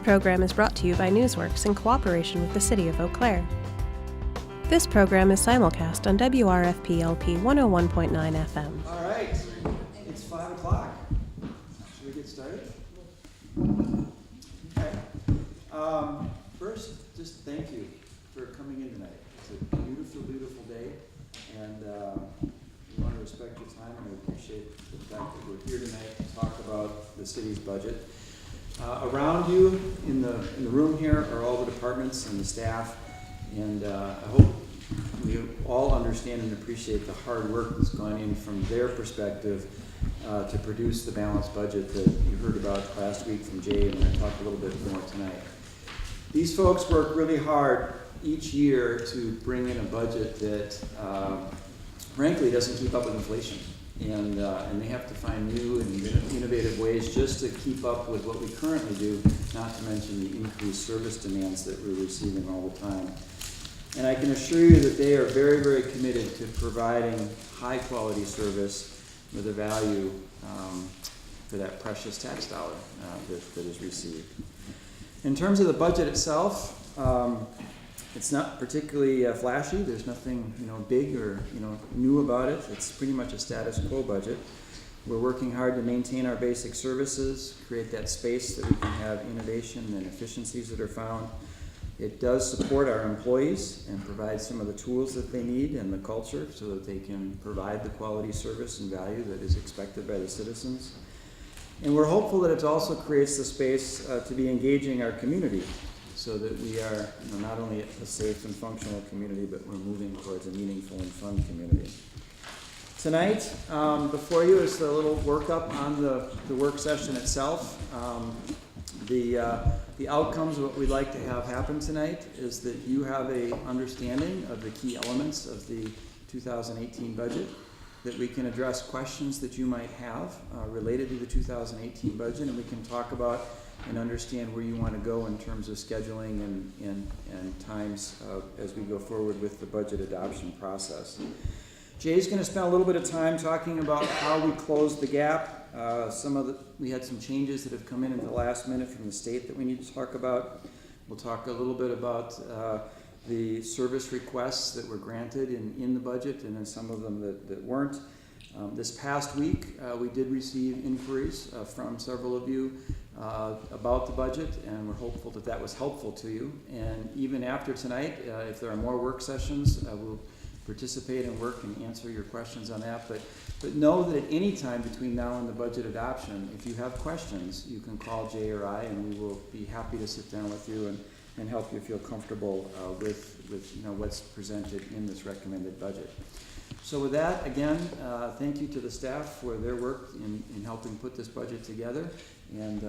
program is brought to you by Newsworks in cooperation with the City of Eau Claire. This program is simulcast on WRFP-LP 101.9 FM. All right, it's 5 o'clock. Should we get started? Okay. First, just thank you for coming in tonight. It's a beautiful, beautiful day, and we want to respect your time, and we appreciate the fact that we're here tonight to talk about the city's budget. Around you in the room here are all the departments and the staff, and I hope we all understand and appreciate the hard work that's gone in from their perspective to produce the balanced budget that you heard about last week from Jay, and we're going to talk a little bit more tonight. These folks work really hard each year to bring in a budget that frankly doesn't keep up with inflation. And they have to find new and innovative ways just to keep up with what we currently do, not to mention the increased service demands that we're receiving all the time. And I can assure you that they are very, very committed to providing high quality service with a value for that precious tax dollar that is received. In terms of the budget itself, it's not particularly flashy. There's nothing big or new about it. It's pretty much a status quo budget. We're working hard to maintain our basic services, create that space that we can have innovation and efficiencies that are found. It does support our employees and provide some of the tools that they need and the culture so that they can provide the quality service and value that is expected by the citizens. And we're hopeful that it also creates the space to be engaging our community, so that we are not only a safe and functional community, but we're moving towards a meaningful and fun community. Tonight, before you is a little workup on the work session itself. The outcomes of what we'd like to have happen tonight is that you have a understanding of the key elements of the 2018 budget, that we can address questions that you might have related to the 2018 budget, and we can talk about and understand where you want to go in terms of scheduling and times as we go forward with the budget adoption process. Jay's going to spend a little bit of time talking about how we closed the gap. We had some changes that have come in at the last minute from the state that we need to talk about. We'll talk a little bit about the service requests that were granted in the budget, and then some of them that weren't. This past week, we did receive inquiries from several of you about the budget, and we're hopeful that that was helpful to you. And even after tonight, if there are more work sessions, we'll participate and work and answer your questions on that. But know that at any time between now and the budget adoption, if you have questions, you can call Jay or I, and we will be happy to sit down with you and help you feel comfortable with what's presented in this recommended budget. So with that, again, thank you to the staff for their work in helping put this budget together, and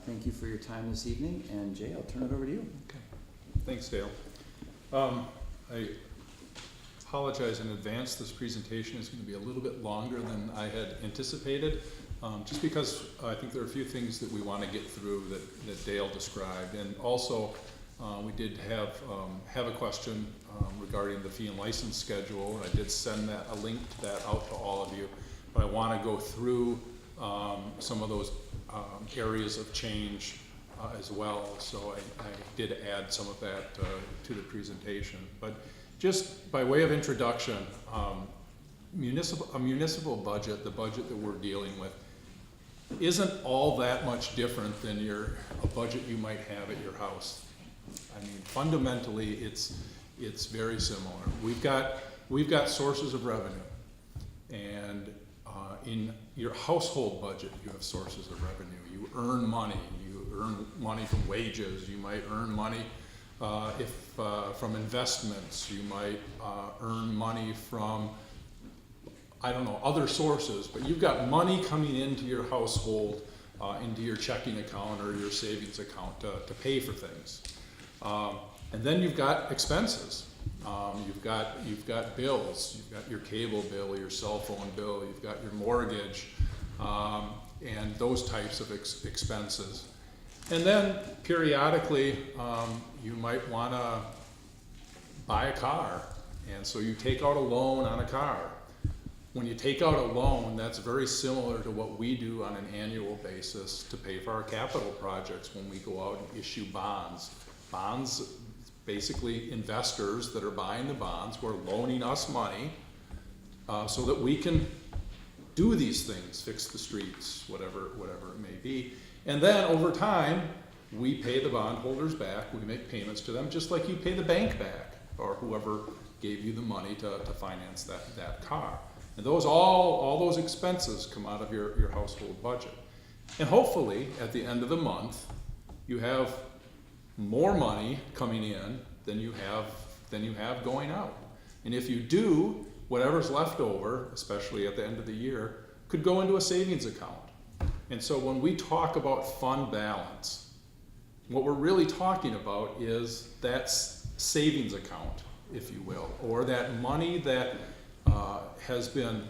thank you for your time this evening. And Jay, I'll turn it over to you. Okay. Thanks, Dale. I apologize in advance. This presentation is going to be a little bit longer than I had anticipated, just because I think there are a few things that we want to get through that Dale described. And also, we did have a question regarding the fee and license schedule. I did send a link to that out to all of you, but I want to go through some of those areas of change as well. So I did add some of that to the presentation. But just by way of introduction, a municipal budget, the budget that we're dealing with, isn't all that much different than a budget you might have at your house. I mean, fundamentally, it's very similar. We've got sources of revenue, and in your household budget, you have sources of revenue. You earn money. You earn money from wages. You might earn money from investments. You might earn money from, I don't know, other sources. But you've got money coming into your household, into your checking account or your savings account to pay for things. And then you've got expenses. You've got bills. You've got your cable bill, your cell phone bill. You've got your mortgage, and those types of expenses. And then periodically, you might want to buy a car, and so you take out a loan on a car. when you take out a loan, that's very similar to what we do on an annual basis to pay for our capital projects when we go out and issue bonds. Bonds, basically investors that are buying the bonds, who are loaning us money so that we can do these things, fix the streets, whatever it may be. And then over time, we pay the bondholders back, we make payments to them, just like you pay the bank back, or whoever gave you the money to finance that car. And all those expenses come out of your household budget. And hopefully, at the end of the month, you have more money coming in than you have going out. And if you do, whatever's left over, especially at the end of the year, could go into a savings account. And so when we talk about fund balance, what we're really talking about is that savings account, if you will, or that money that has been,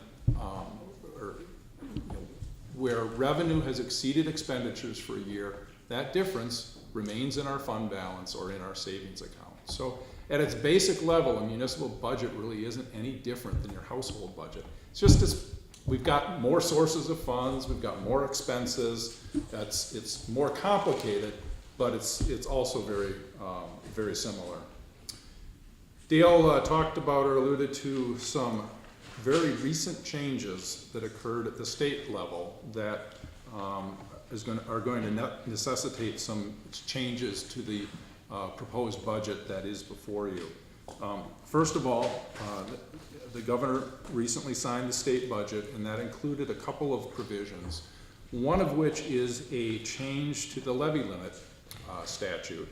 where revenue has exceeded expenditures for a year, that difference remains in our fund balance or in our savings account. So at its basic level, a municipal budget really isn't any different than your household budget. It's just we've got more sources of funds, we've got more expenses. It's more complicated, but it's also very similar. Dale talked about or alluded to some very recent changes that occurred at the state level that are going to necessitate some changes to the proposed budget that is before you. First of all, the governor recently signed the state budget, and that included a couple of provisions, one of which is a change to the levy limit statute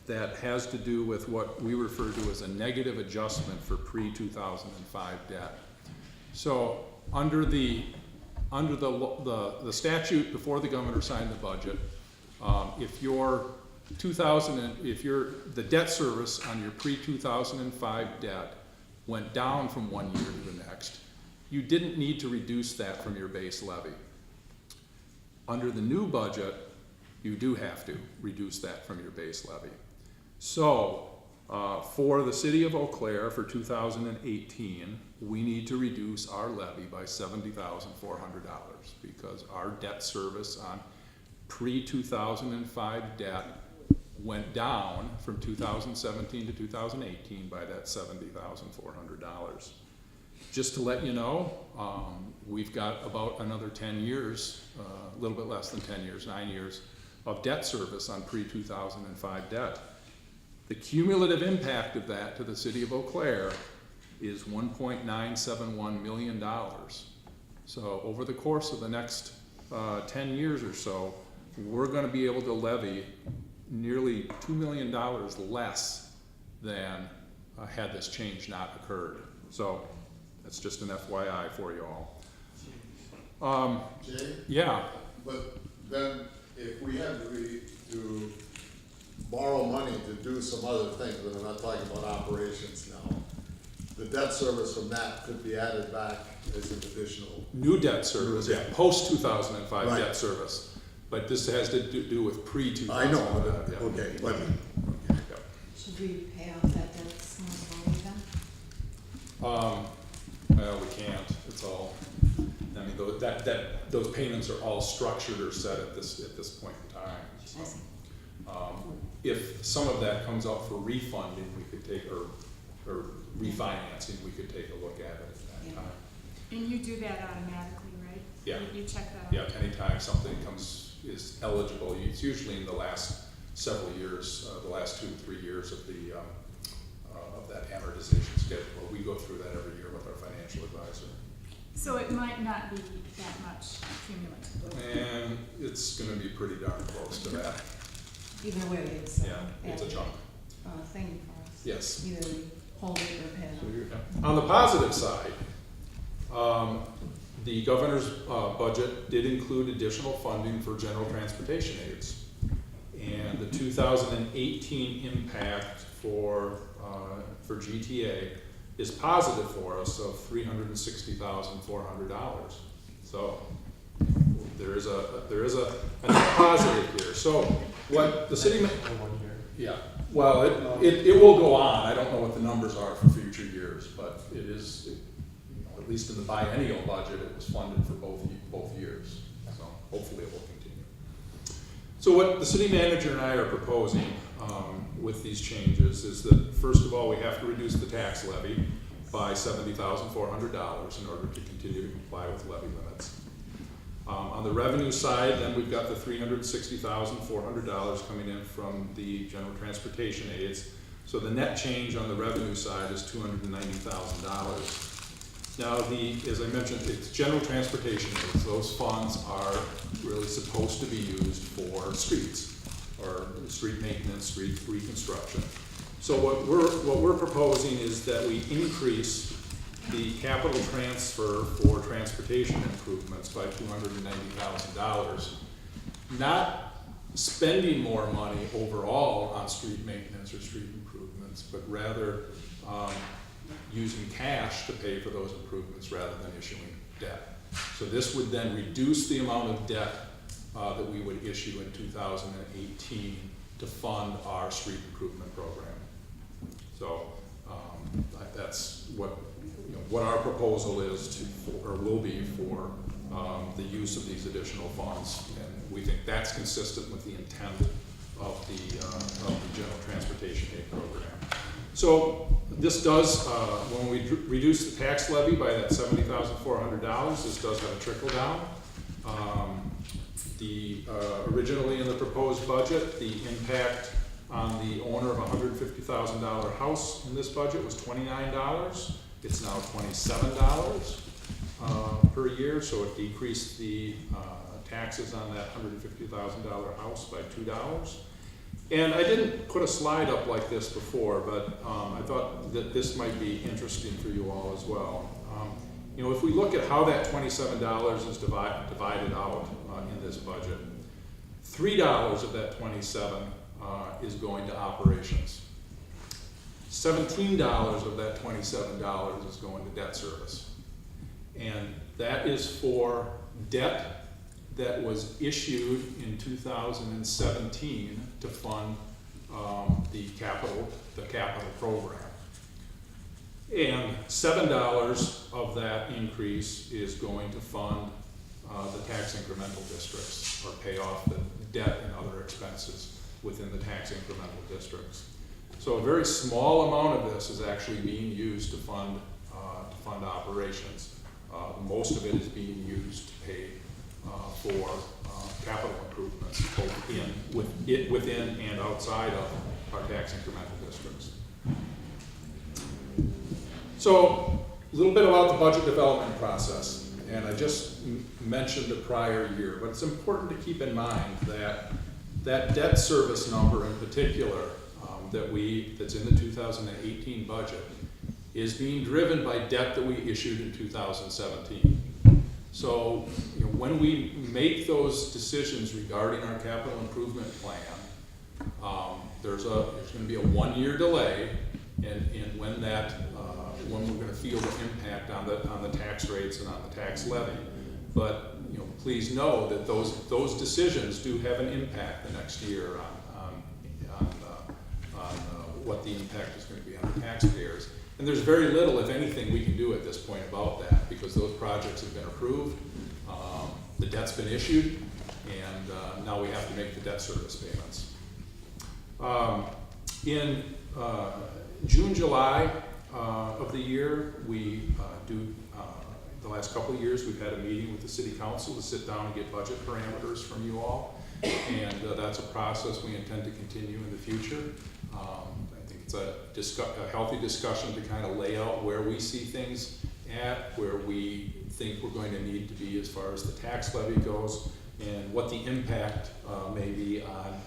that has to do with what we refer to as a negative adjustment for pre-2005 debt. So under the statute before the governor signed the budget, if the debt service on your pre-2005 debt went down from one year to the next, you didn't need to reduce that from your base levy. Under the new budget, you do have to reduce that from your base levy. So for the city of Eau Claire for 2018, we need to reduce our levy by $70,400 because our debt service on pre-2005 debt went down from 2017 to 2018 by that $70,400. Just to let you know, we've got about another 10 years, a little bit less than 10 years, 9 years of debt service on pre-2005 debt. The cumulative impact of that to the city of Eau Claire is $1.971 million. So over the course of the next 10 years or so, we're going to be able to levy nearly $2 million less than had this change not occurred. So that's just an FYI for you all. Jay? Yeah. But then if we had to borrow money to do some other things, but I'm not talking about operations now, the debt service from that could be added back as an additional. New debt service, yeah, post-2005 Right. debt service. But this has to do with pre-2005. I know, yeah. okay, but Yeah. Should we pay off that debt slowly then? Well, we can't, it's all, I mean, those payments are all structured or set at this point in time. So, I see. if some of that comes up for refunding, we could take, or refinancing, we could take a look at it at that time. And you do that automatically, right? Yeah. You check that out? Yeah, anytime something is eligible, it's usually in the last several years, the last 2 to 3 years of that amortization schedule. We go through that every year with our financial advisor. So it might not be that much cumulatively. And it's gonna be pretty darn close to that. Either way, it's Yeah, it's a chunk. thing for us. Yes. Either we hold it or pay it off. On the positive side, the governor's budget did include additional funding for general transportation aids. And the 2018 impact for GTA is positive for us of $360,400. So there is a net positive here. So what the city, yeah, well, it will go on. I don't know what the numbers are for future years, but it is, at least in the biennial budget, it was funded for both years. So hopefully it will continue. So what the city manager and I are proposing with these changes is that, first of all, we have to reduce the tax levy by $70,400 in order to continue to comply with levy limits. On the revenue side, then we've got the $360,400 coming in from the general transportation aids. So the net change on the revenue side is $290,000. Now, as I mentioned, it's general transportation aids. Those funds are really supposed to be used for streets or street maintenance, street reconstruction. So what we're proposing is that we increase the capital transfer for transportation improvements by $290,000, not spending more money overall on street maintenance or street improvements, but rather using cash to pay for those improvements rather than issuing debt. So this would then reduce the amount of debt that we would issue in 2018 to fund our street improvement program. So that's what our proposal is or will be for the use of these additional funds, and we think that's consistent with the intent of the general transportation aid program. So this does, when we reduce the tax levy by that $70,400, this does have a trickle down. Originally in the proposed budget, the impact on the owner of a $150,000 house in this budget was $29. It's now $27 per year, so it decreased the taxes on that $150,000 house by $2. And I didn't put a slide up like this before, but I thought that this might be interesting for you all as well. If we look at how that $27 is divided out in this budget, $3 of that 27 is going to operations. $17 of that $27 is going to debt service. And that is for debt that was issued in 2017 to fund the capital program. And $7 of that increase is going to fund the tax incremental districts, or pay off the debt and other expenses within the tax incremental districts. So a very small amount of this is actually being used to fund operations. Most of it is being used to pay for capital improvements, both within and outside of our tax incremental districts. So a little bit about the budget development process. And I just mentioned the prior year, but it's important to keep in mind that that debt service number in particular that's in the 2018 budget is being driven by debt that we issued in 2017. So when we make those decisions regarding our capital improvement plan, there's going to be a 1-year delay in when we're going to feel the impact on the tax rates and on the tax levy. But please know that those decisions do have an impact the next year on what the impact is going to be on the taxpayers. And there's very little, if anything, we can do at this point about that, because those projects have been approved, the debt's been issued, and now we have to make the debt service payments. In June, July of the year, the last couple of years, we've had a meeting with the city council to sit down and get budget parameters from you all, and that's a process we intend to continue in the future. I think it's a healthy discussion to kind of lay out where we see things at, where we think we're going to need to be as far as the tax levy goes, and what the impact may be on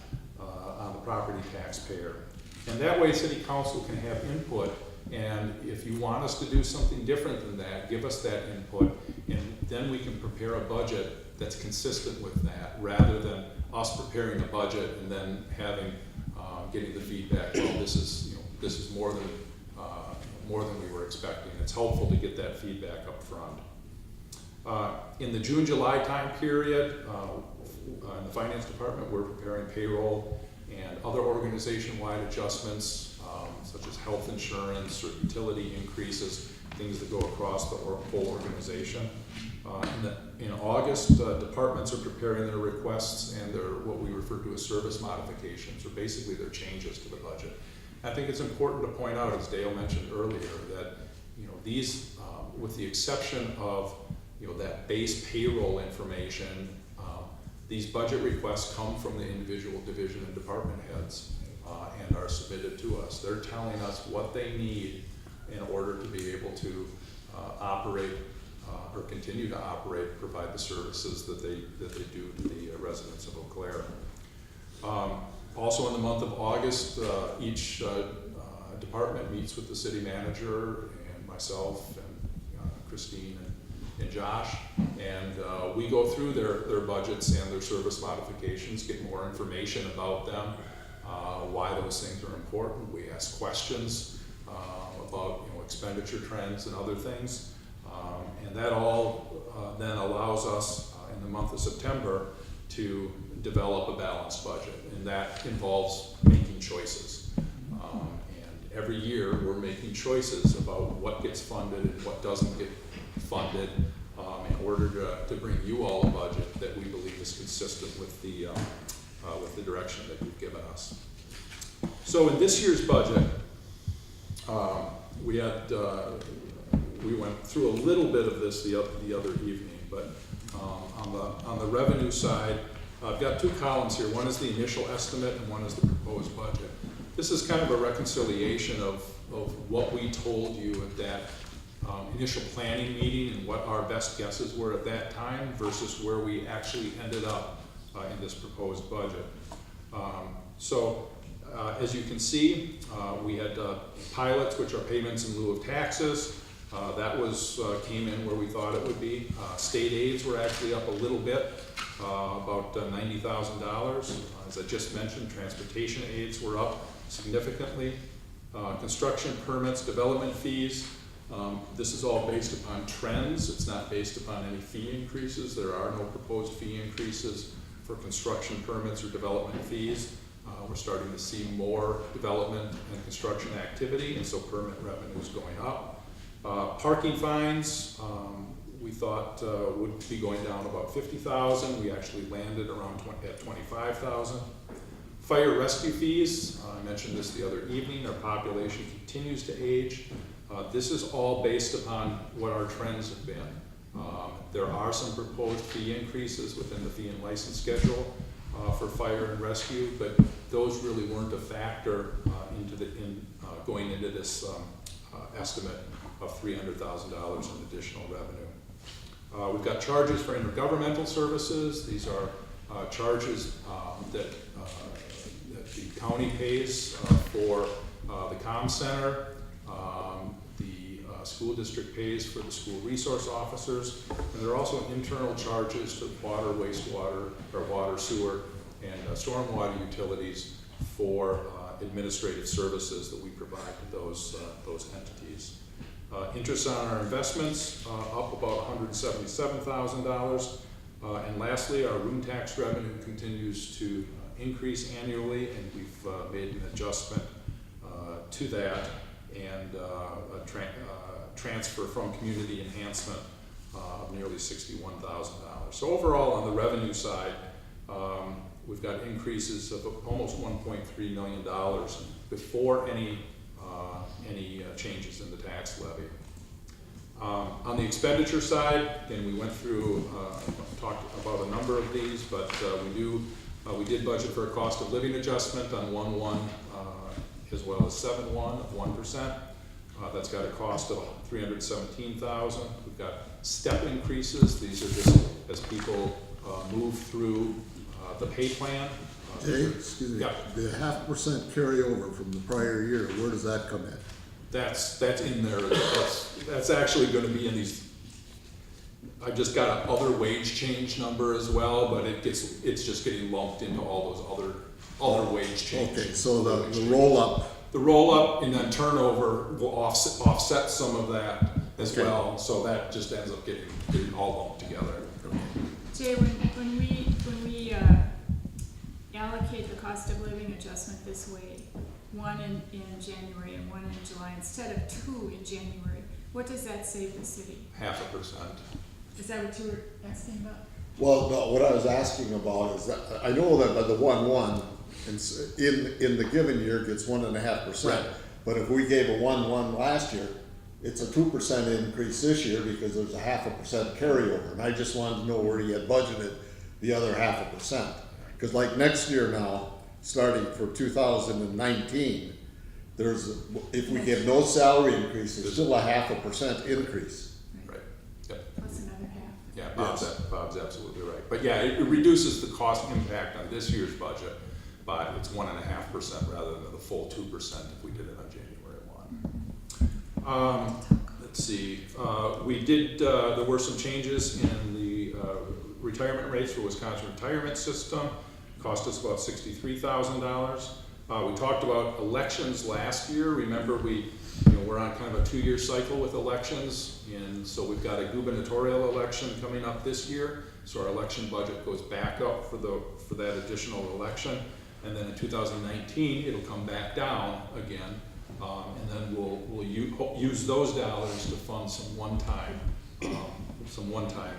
the property taxpayer. And that way city council can have input, and if you want us to do something different than that, give us that input, and then we can prepare a budget that's consistent with that, rather than us preparing a budget and then getting the feedback, well, this is more than we were expecting. It's helpful to get that feedback up front. In the June-July time period, in the finance department, we're preparing payroll and other organization-wide adjustments, such as health insurance or utility increases things that go across the whole organization. In August, departments are preparing their requests and their what we refer to as service modifications, or basically their changes to the budget. I think it's important to point out, as Dale mentioned earlier, that these, with the exception of that base payroll information, these budget requests come from the individual division and department heads and are submitted to us. They're telling us what they need in order to be able to operate or continue to operate, provide the services that they do to the residents of Eau Claire. Also in the month of August, each department meets with the city manager and myself and Christine and Josh, and we go through their budgets and their service modifications, get more information about them, why those things are important. We ask questions about expenditure trends and other things, and that all then allows us in the month of September to develop a balanced budget, and that involves making choices. And every year we're making choices about what gets funded and what doesn't get funded in order to bring you all a budget that we believe is consistent with the direction that you've given us. So in this year's budget, we went through a little bit of this the other evening, but on the revenue side, I've got two columns here. One is the initial estimate and one is the proposed budget. This is kind of a reconciliation of what we told you at that initial planning meeting and what our best guesses were at that time versus where we actually ended up in this proposed budget. As you can see, we had pilots, which are payments in lieu of taxes. That came in where we thought it would be. State aids were actually up a little bit, about $90,000. As I just mentioned, transportation aids were up significantly. Construction permits, development fees. This is all based upon trends. It's not based upon any fee increases. There are no proposed fee increases for construction permits or development fees. We're starting to see more development and construction activity, and so permit revenue is going up. Parking fines, we thought would be going down about $50,000. We actually landed around at $25,000. Fire rescue fees, I mentioned this the other evening, our population continues to age. This is all based upon what our trends have been. There are some proposed fee increases within the fee and license schedule for fire and rescue, but those really weren't a factor in going into this estimate of $300,000 in additional revenue. We've got charges for intergovernmental services. These are charges that the county pays for the comm center. The school district pays for the school resource officers, and there are also internal charges to water, wastewater, or water, sewer, and stormwater utilities for administrative services that we provide to those entities. Interest on our investments up about $177,000, and lastly, our room tax revenue continues to increase annually, and we've made an adjustment to that and a transfer from community enhancement of nearly $61,000. So overall, on the revenue side, we've got increases of almost $1.3 million before any changes in the tax levy. On the expenditure side, again, we went through, talked about a number of these, but we did budget for a cost of living adjustment on 1/1 as well as 7/1 of 1%. That's got a cost of $317,000. We've got step increases. These are just as people move through the pay plan. Jay, excuse me, yeah. The 0.5% carryover from the prior year, where does that come in? That's in there. That's actually going to be in these. I've just got an other wage change number as well, but it's just getting lumped into all those other wage changes. Okay, so the roll up. The roll up and then turnover will offset some of that as Okay. well. So that just ends up getting all lumped together. Jay, when we allocate the cost of living adjustment this way, one in January and one in July, instead of two in January, What does that save the city? 0.5%. Is that what you were asking about? Well, no, what I was asking about is that, I know that by the 1-1, in the given year gets 1.5%. Right. But if we gave a 1-1 last year, it's a 2% increase this year because there's a 0.5% carryover. And I just wanted to know where you had budgeted the other 0.5%. Because like next year now, starting for 2019, if we give no salary increase, there's still a 0.5% increase. Right. Yep. Plus another half. Yeah, Yes. Bob's absolutely right. But yeah, it reduces the cost impact on this year's budget by, it's 1.5% rather than the full 2% if we did it on January 1. Let's see, there were some changes in the retirement rates for Wisconsin retirement system. Cost us about $63,000. We talked about elections last year. Remember, we're on kind of a 2-year cycle with elections, and so we've got a gubernatorial election coming up this year. So our election budget goes back up for that additional election, and then in 2019 it'll come back down again, and then we'll use those dollars to fund some one-time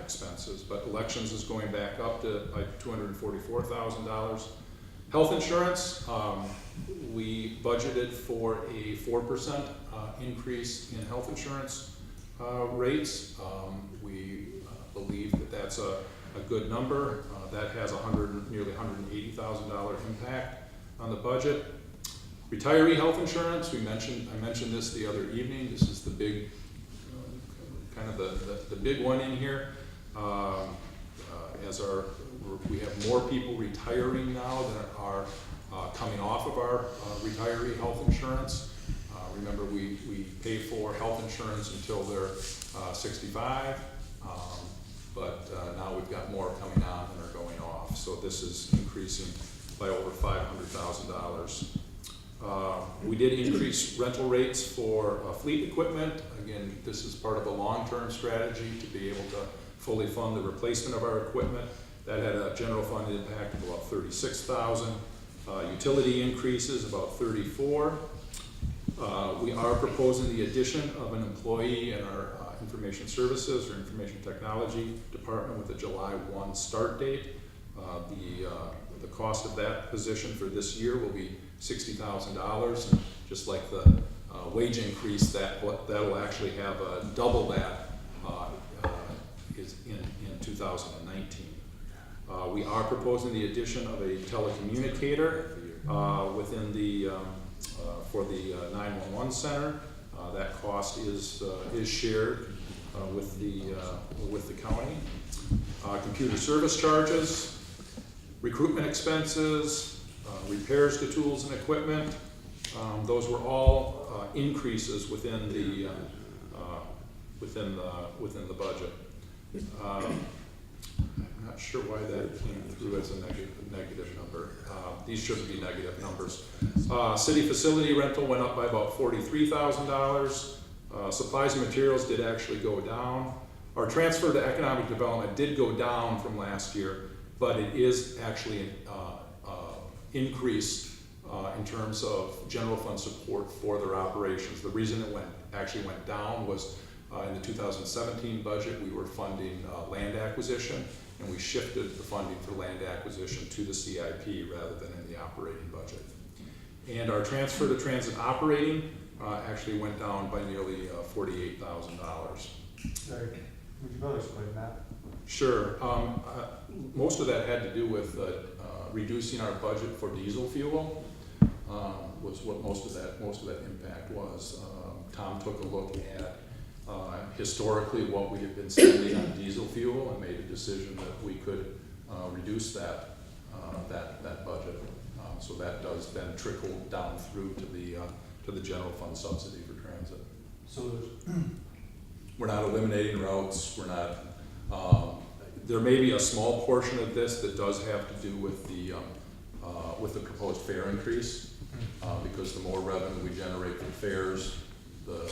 expenses. But elections is going back up to like $244,000. Health insurance, we budgeted for a 4% increase in health insurance rates. We believe that that's a good number. That has nearly $180,000 impact on the budget. Retiree health insurance, I mentioned this the other evening. This is the big, kind of the big one in here. We have more people retiring now than are coming off of our retiree health insurance. Remember, we pay for health insurance until they're 65, but now we've got more coming on than are going off. So this is increasing by over $500,000. We did increase rental rates for fleet equipment. Again, this is part of a long-term strategy to be able to fully fund the replacement of our equipment. That had a general fund impact of about $36,000. Utility increases about $34,000. We are proposing the addition of an employee in our information services or information technology department with a July 1 start date. The cost of that position for this year will be $60,000. Just like the wage increase, that'll actually have double that is in 2019. We are proposing the addition of a telecommunicator within for the 911 center. That cost is shared with the county. Computer service charges, recruitment expenses, repairs to tools and equipment. Those were all increases within the budget. I'm not sure why that came through as a negative number. These shouldn't be negative numbers. City facility rental went up by about $43,000. Supplies and materials did actually go down. Our transfer to economic development did go down from last year, but it is actually increased in terms of general fund support for their operations. The reason it actually went down was in the 2017 budget, we were funding land acquisition, and we shifted the funding for land acquisition to the CIP rather than in the operating budget. And our transfer to transit operating actually went down by nearly $48,000. Sorry, would you better explain that? Sure. Most of that had to do with reducing our budget for diesel fuel. Was what most of that impact was. Tom took a look at historically what we have been spending on diesel fuel and made a decision that we could reduce that budget. So that does then trickle down through to the general fund subsidy for transit. So We're not eliminating routes. We're not. There may be a small portion of this that does have to do with the proposed fare increase, because the more revenue we generate from fares, the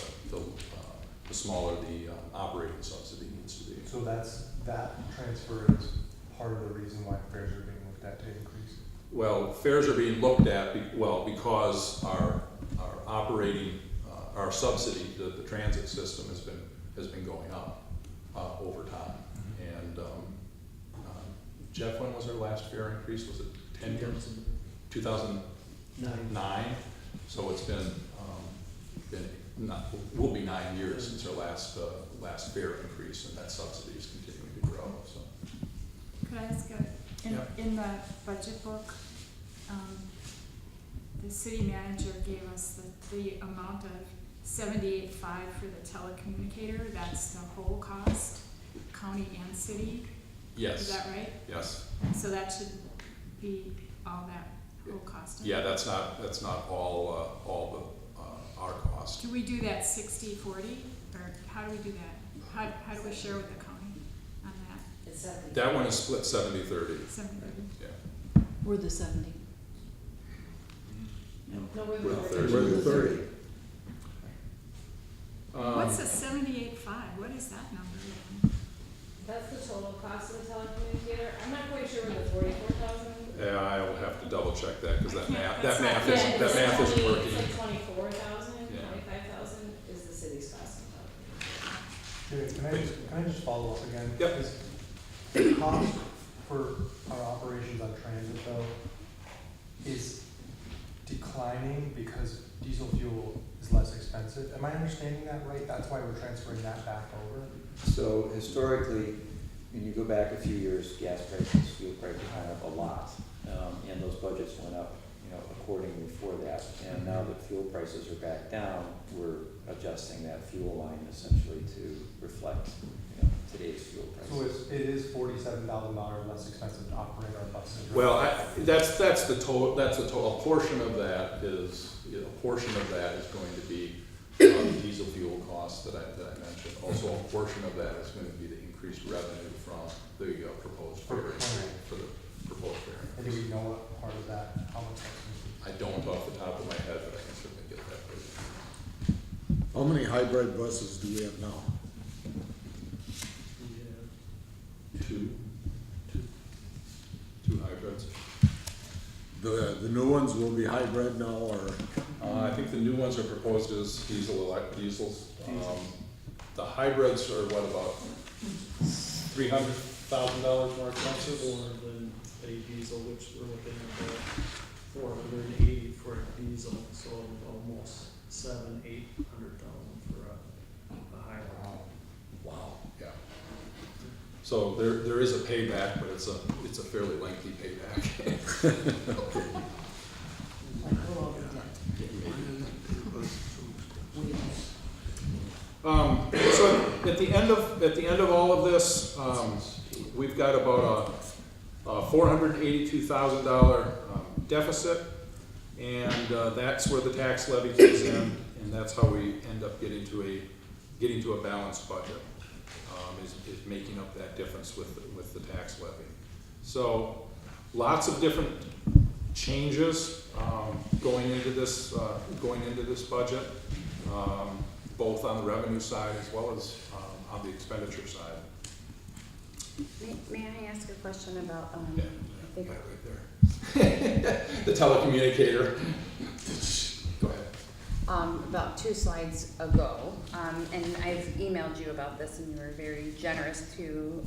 smaller the operating subsidy needs to be. So that transfer is part of the reason why fares are being looked at to increase? Well, Well, fares are being looked at because our our subsidy to the transit system has been going up over time. And Jeff, when was our last fare increase? Was it 10 years? 2009. So it's been will be 9 years since our last fare increase, and that subsidy is continuing to grow. So. Could I ask, in the budget book, the city manager gave us the amount of $78,500 for the telecommunicator. That's the whole cost, county and city. Yes. Is that right? Yes. So that should be all that whole cost. Yeah, that's not all our cost. Do we do that 60-40, or how do we do that? How do we share with the county on that? It's 70. That one is split 70-30. 70-30. Yeah. We're the 70. No, we're We're the 30. We're the 30. What's the 78.5? What is that number then? That's the total cost of the telecommunicator. I'm not quite sure where the 44,000. Yeah, I will have to double check that because that math That's not- isn't working. It's like 24,000, Yeah. 25,000 is the city's cost of telecommunicator. Can I just follow up again? Yep. Is the cost for our operations on transit though is declining because diesel fuel is less expensive? Am I understanding that right? That's why we're transferring that back over? So historically, when you go back a few years, gas prices, fuel prices went up a lot, and those budgets went up, accordingly for that. And now that fuel prices are back down, we're adjusting that fuel line essentially to reflect, today's fuel prices. So it is $47,000 less expensive to operate our buses, right? Well, that's the total. That's a total. A portion of that is going to be diesel fuel costs that I mentioned. Also, a portion of that is going to be the increased revenue from the proposed fare for the proposed fare. And do we know what part of that, how much that's going to be? I don't off the top of my head, but I can certainly get that for you. How many hybrid buses do we have now? Two hybrids. The new ones will be hybrid now, or? I think the new ones are proposed as diesels. The hybrids are what, about $300,000 more expensive? More than a diesel, which we're looking at about 480 for a diesel, so almost 700,000-800,000 for a hybrid. Wow. Yeah. So there is a payback, but it's a fairly lengthy payback. So at the end of all of this, we've got about a $482,000 deficit, and that's where the tax levy kicks in, and that's how we end up getting to a balanced budget. Is making up that difference with the tax levy. So lots of different changes going into this budget, both on the revenue side as well as on the expenditure side. May I ask a question about, Yeah, I think, right there. The telecommunicator. Go ahead. about 2 slides ago, and I've emailed you about this, and you were very generous to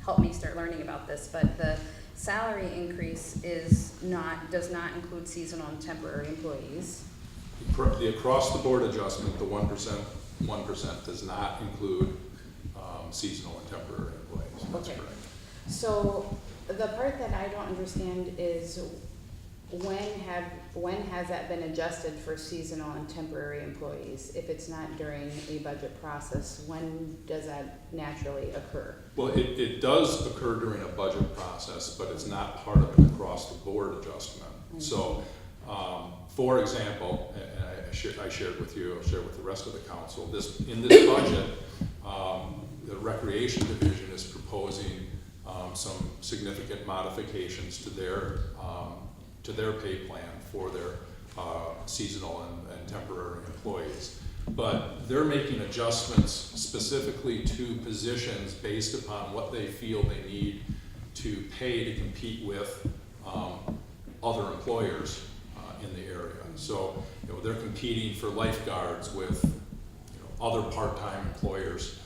help me start learning about this, but the salary increase does not include seasonal and temporary employees. The across-the-board adjustment, the 1% does not include seasonal and temporary employees. That's Okay. correct. So the part that I don't understand is when has that been adjusted for seasonal and temporary employees? If it's not during a budget process, when does that naturally occur? Well, it does occur during a budget process, but it's not part of an across-the-board adjustment. So, for example, and I shared with you, I'll share with the rest of the council, in this budget, the Recreation Division is proposing some significant modifications to their pay plan for their seasonal and temporary employees. But they're making adjustments specifically to positions based upon what they feel they need to pay to compete with other employers in the area. So, they're competing for lifeguards with, other part-time employers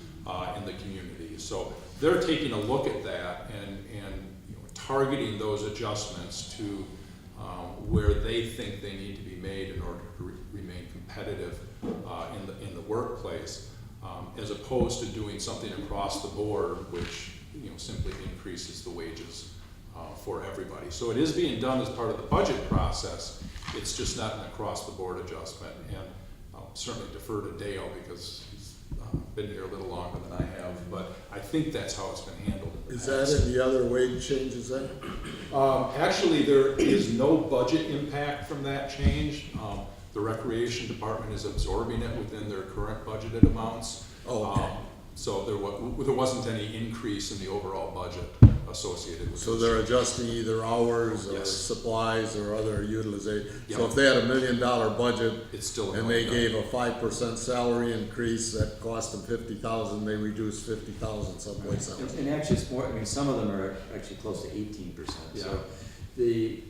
in the community. So they're taking a look at that and targeting those adjustments to where they think they need to be made in order to remain competitive in the workplace, as opposed to doing something across the board, which simply increases the wages for everybody. So it is being done as part of the budget process. It's just not an across-the-board adjustment. And I'll certainly defer to Dale because he's been here a little longer than I have. But I think that's how it's been handled. Is that in the other wage changes then? Actually, there is no budget impact from that change. The Recreation Department is absorbing it within their current budgeted amounts. Oh, okay. So there wasn't any increase in the overall budget associated with it. So they're adjusting either hours or Yes. supplies or other utilization. So Yep. if they had $1 million budget It's still and going they up. gave a 5% salary increase that cost them $50,000, they reduced $50,000 someplace else. And actually, it's more, I mean, some of them are actually close to 18%. Yeah. So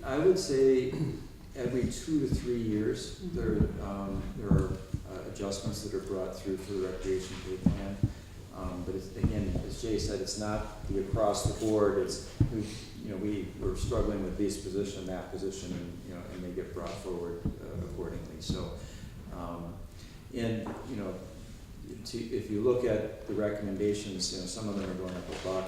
I would say every 2 to 3 years, there are adjustments that are brought through for the recreation pay plan. But it's, again, as Jay said, it's not the across the board. It's, we're struggling with this position, that position, and they get brought forward accordingly. So, if you look at the recommendations, some of them are going up $1,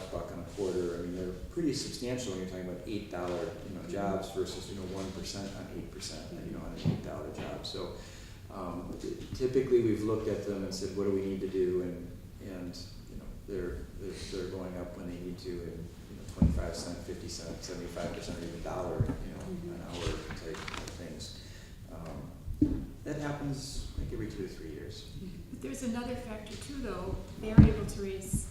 $1.25. I mean, they're pretty substantial when you're talking about $8, jobs versus 1% on 8%, on an $8 job. So, typically we've looked at them and said, what do we need to do? And they're going up when they need to, in 25 cents, 50 cents, 75%, or even $1, an hour type of things. That happens like every 2 to 3 years. There's another factor too, though. We're able to raise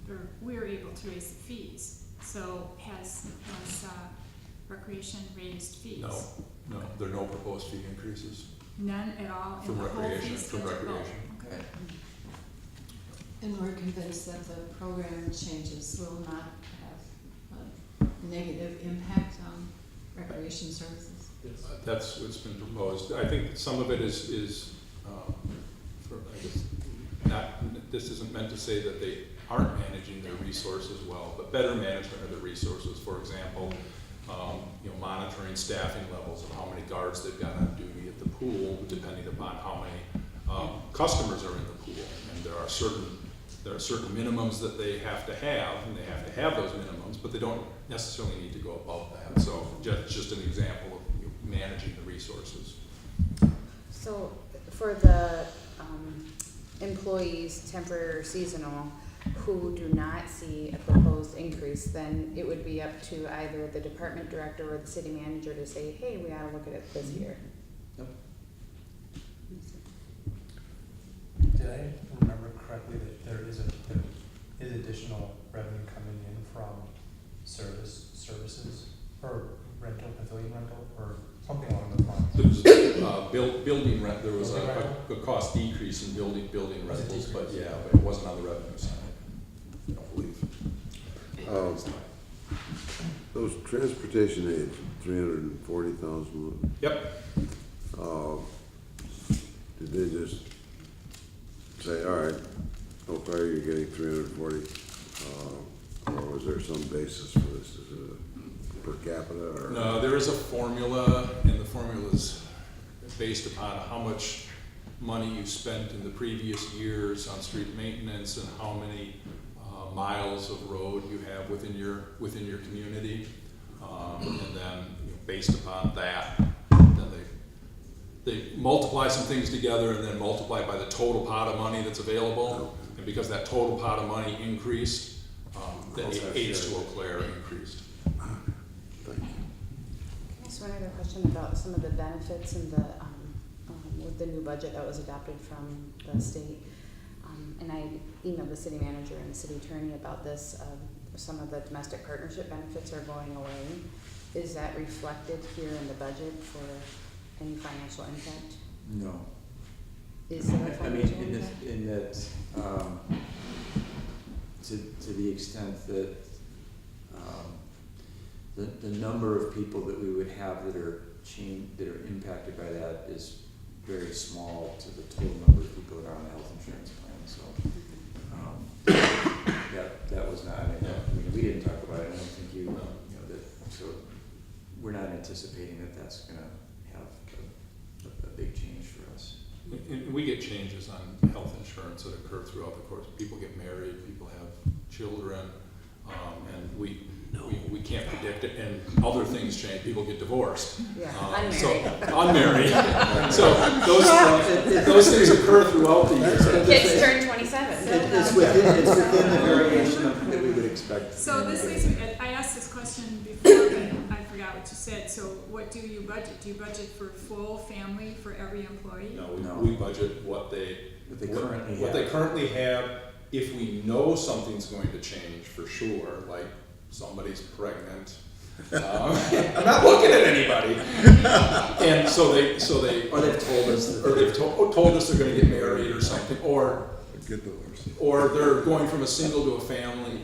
the fees. So has Recreation raised fees? No, there are no proposed fee increases None at all in from the whole recreation. fee From schedule? recreation. Oh, okay. And we're convinced that the program changes will not have a negative impact on recreation services. Yes. That's what's been proposed. I think some of it is I guess this isn't meant to say that they aren't managing their resources well, but better management of the resources. For example, monitoring staffing levels of how many guards they've got on duty at the pool, depending upon how many customers are in the pool. And there are certain minimums that they have to have, and they have to have those minimums, but they don't necessarily need to go above that. So just an example of managing the resources. So for the employees, temporary or seasonal, who do not see a proposed increase, then it would be up to either the department director or the city manager to say, hey, we ought to look at it this year. Yep. Did I remember correctly that there is additional revenue coming in from services or pavilion rental, or something along those lines? There was building rent. There was a cost decrease in building rentals, but it wasn't on the revenue side. I don't believe. Those transportation aids, 340,000. Yep. Did they just say, all right, okay, you're getting 340, or was there some basis for this? Is it per capita or? No, there is a formula, and the formula is based upon how much money you spent in the previous years on street maintenance and how many miles of road you have within your community, and then based upon that, then they multiply some things together and then multiply by the total pot of money that's available. And because that total pot of money increased, the aids to Eau Claire increased. Thank you. Can I ask one other question about some of the benefits in the with the new budget that was adopted from the state? And I emailed the city manager and the city attorney about this. Some of the domestic partnership benefits are going away. Is that reflected here in the budget for any financial impact? No. Is there a I mean, financial impact? in that, to the extent that the number of people that we would have that are that are impacted by that is very small to the total number of people that are on the health insurance plan, so. That was not, I mean, we didn't talk about it, I don't think you know, so we're not anticipating that that's gonna have a big change for us. And we get changes on health insurance that occur throughout the course. People get married, people have children, and we can't predict it, and other things change. People get divorced. Yeah, Unmarried. So those things occur throughout the year. Kids turn 27. It's within the variation that we would expect. So this leads me, I asked this question before, but I forgot what you said. So what do you budget? Do you budget for full family for every employee? No, we budget what they currently have. If we know something's going to change for sure, like somebody's pregnant, I'm not looking at anybody. And so they Or they've told us or they've told us they're going to get married or something, or they're going from a single to a family.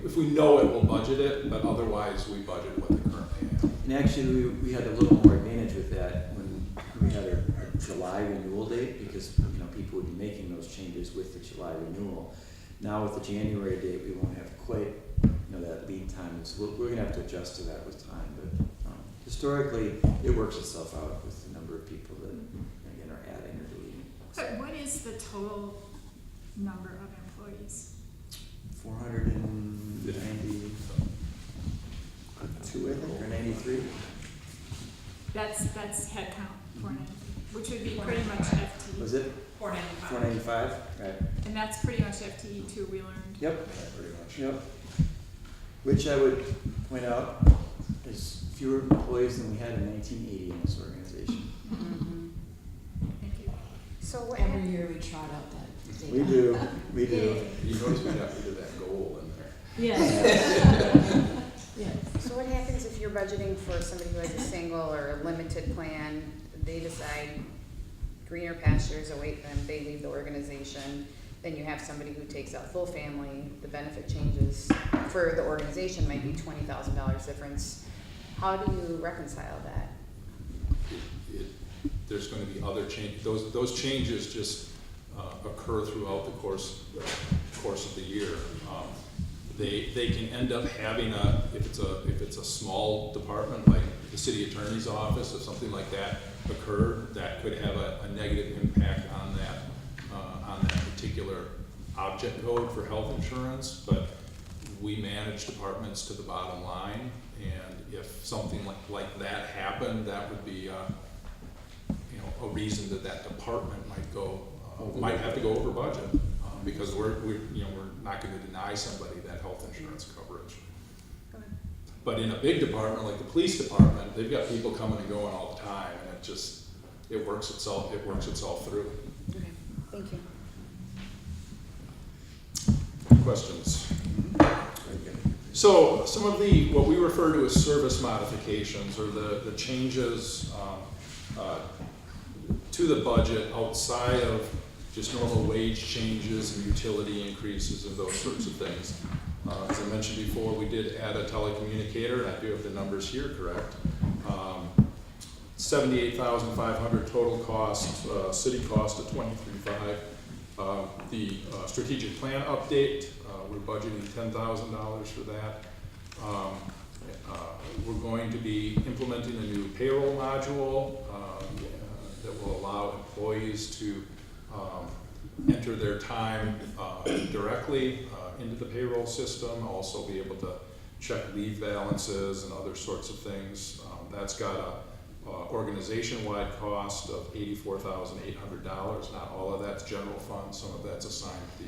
If we know it, we'll budget it, but otherwise we budget what they currently have. And actually, we had a little more advantage with that when we had a July renewal date, because people would be making those changes with the July renewal. Now with the January date, we won't have quite that lead time, so we're going to have to adjust to that with time. But historically, it works itself out with the number of people that again are adding or deleting. But what is the total number of employees? 492, I think, or 93. That's head count, 490, which would be pretty much FTE. Was it 495. 495? Right. And that's pretty much FTE too, we learned. Yep. Pretty much. Yep. Which I would point out is fewer employees than we had in 1980 in this organization. Mm-hmm. Thank you. So what Every year we trot out that data. We do. You notice we got rid of that goal in there. Yes. Yes. So what happens if you're budgeting for somebody who has a single or a limited plan, they decide greener pastures await them, they leave the organization, then you have somebody who takes out full family, the benefit changes for the organization might be $20,000 difference. How do you reconcile that? There's going to be other changes. Those changes just occur throughout the course of the year. They can end up having if it's a small department like the city attorney's office, if something like that occurred, that could have a negative impact on that particular object code for health insurance. But we manage departments to the bottom line, and if something like that happened, that would be a reason that department might have to go over budget, because we're not going to deny somebody that health insurance coverage. But in a big department like the police department, they've got people coming and going all the time, and it works itself through. Okay, thank you. Questions? So some of what we refer to as service modifications, or the changes to the budget outside of just normal wage changes and utility increases and those sorts of things. As I mentioned before, we did add a telecommunicator, and I do have the numbers here correct. $78,500 total cost, city cost of $23,500. The strategic plan update, we're budgeting $10,000 for that. We're going to be implementing a new payroll module that will allow employees to enter their time directly into the payroll system, also be able to check leave balances and other sorts of things. That's got a organization-wide cost of $84,800. Not all of that's general fund, some of that's assigned to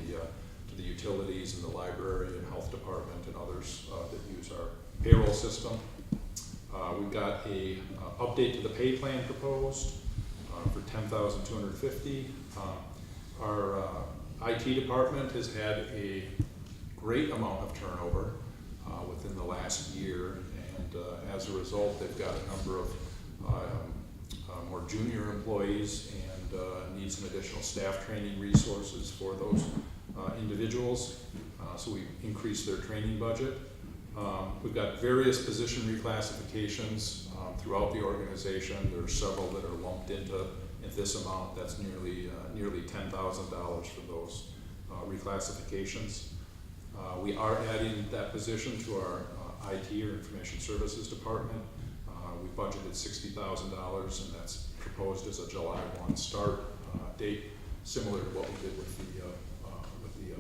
the utilities and the library and health department and others that use our payroll system. We've got a update to the pay plan proposed for $10,250. Our IT department has had a great amount of turnover within the last year, and as a result, they've got a number of more junior employees and need some additional staff training resources for those individuals. So we increased their training budget. We've got various position reclassifications throughout the organization. There are several that are lumped into this amount. That's nearly $10,000 for those reclassifications. We are adding that position to our IT or Information Services Department. We budgeted $60,000, and that's proposed as a July 1 start date, similar to what we did with the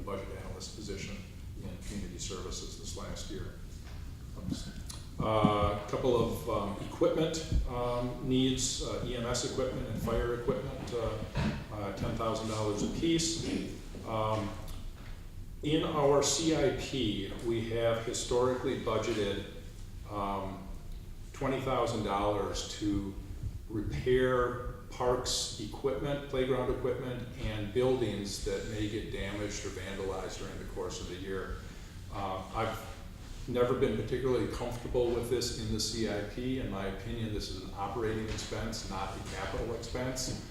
budget analyst position in Community Services this last year. A couple of equipment needs, EMS equipment and fire equipment, $10,000 a piece. In our CIP, we have historically budgeted $20,000 to repair parks equipment, playground equipment, and buildings that may get damaged or vandalized during the course of the year. I've never been particularly comfortable with this in the CIP. In my opinion, this is an operating expense, not a capital expense.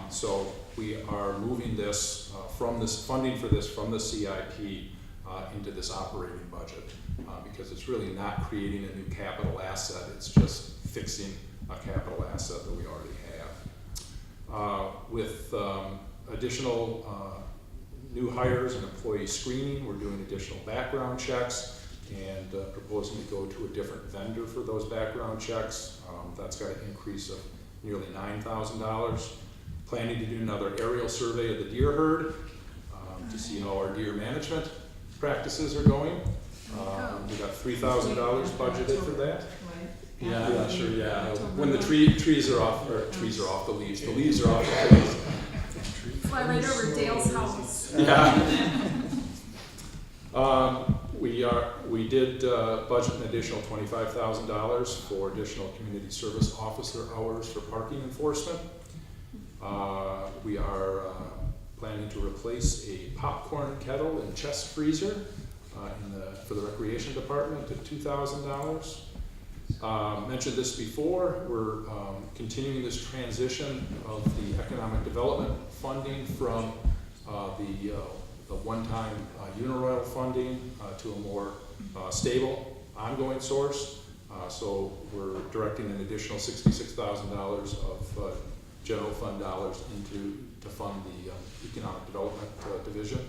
So we are moving this from this funding for this from the CIP into this operating budget because it's really not creating a new capital asset. It's just fixing a capital asset that we already have. With additional new hires and employee screening, we're doing additional background checks and proposing to go to a different vendor for those background checks. That's got an increase of nearly $9,000. Planning to do another aerial survey of the deer herd to see how our deer management practices are going. We got $3,000 budgeted for that. Yeah, sure, yeah. When the trees are off, or trees are off the leaves are off the trees. Fly right over Dale's house. Yeah. We did budget an additional $25,000 for additional community service officer hours for parking enforcement. We are planning to replace a popcorn kettle and chest freezer for the recreation department at $2,000. Mentioned this before, we're continuing this transition of the economic development funding from the one-time Uniroyal funding to a more stable, ongoing source. So we're directing an additional $66,000 of general fund dollars to fund the economic development division.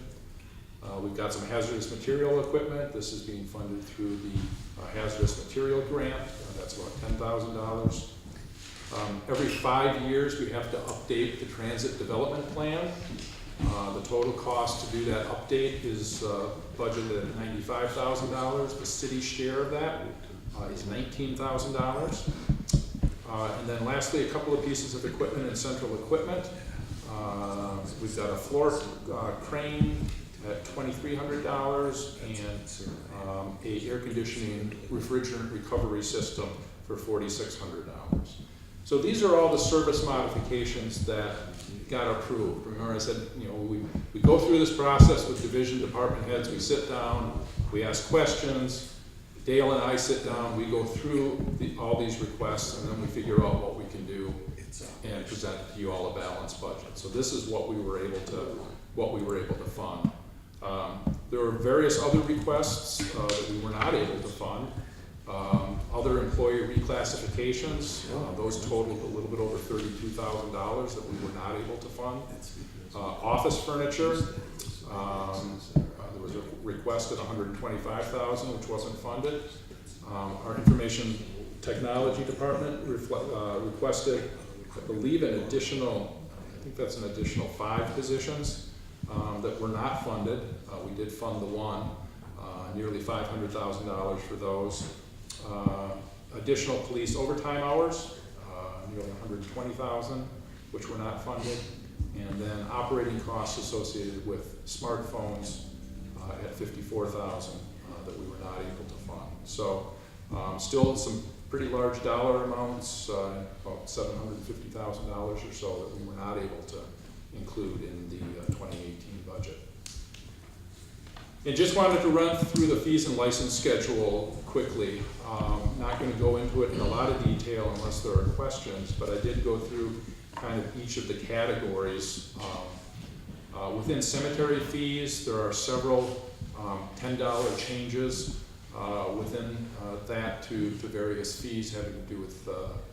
We've got some hazardous material equipment. This is being funded through the hazardous material grant. That's about $10,000. Every 5 years, we have to update the transit development plan. The total cost to do that update is budgeted at $95,000. The city's share of that is $19,000. And then lastly, a couple of pieces of equipment and central equipment. We've got a floor crane at $2,300 and a air conditioning refrigerant recovery system for $4,600. So these are all the service modifications that got approved. Remember I said, we go through this process with division department heads, we sit down, we ask questions, Dale and I sit down, we go through all these requests, and then we figure out what we can do and present to you all a balanced budget. So this is what we were able to fund. There were various other requests that we were not able to fund. Other employee reclassifications, those totaled a little bit over $32,000 that we were not able to fund. Office furniture, there was a request at $125,000, which wasn't funded. Our information technology department requested, I believe, I think that's an additional 5 positions that were not funded. We did fund the one, nearly $500,000 for those. Additional police overtime hours, nearly $120,000, which were not funded. And then operating costs associated with smartphones at $54,000 that we were not able to fund. So still some pretty large dollar amounts, about $750,000 or so that we were not able to include in the 2018 budget. And just wanted to run through the fees and license schedule quickly. Not going to go into it in a lot of detail unless there are questions, but I did go through kind of each of the categories. Within cemetery fees, there are several $10 changes within that to various fees having to do with,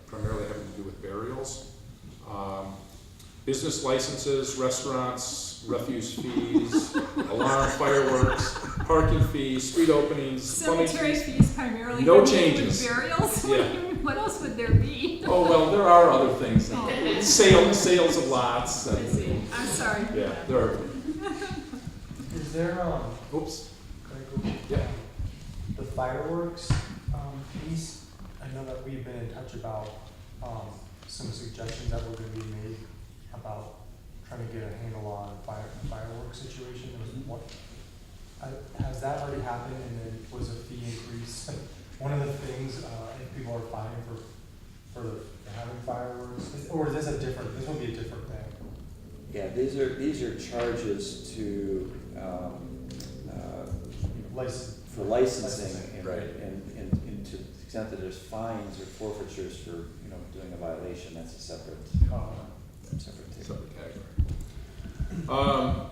primarily having to do with burials. Business licenses, restaurants, refuse fees, alarm, fireworks, parking fees, street openings, plumbing Cemetery fees. fees primarily. No with changes. Burials? Yeah. What else would there be? Oh, well, there are other things. Sales of lots. I see. I'm sorry. Yeah, there are. Is there, Oops. can I go? Yeah. The fireworks, piece, I know that we've been in touch about, some suggestions that were gonna be made about trying to get a handle on fireworks situation. There was one, has that already happened, and then was a fee increase? One of the things, if people are fining for having fireworks, or is this a different, this would be a different thing? Yeah, these are charges to, for licensing, Right. and to the extent that there's fines or forfeitures for, doing a violation, that's a separate ticket. Separate category.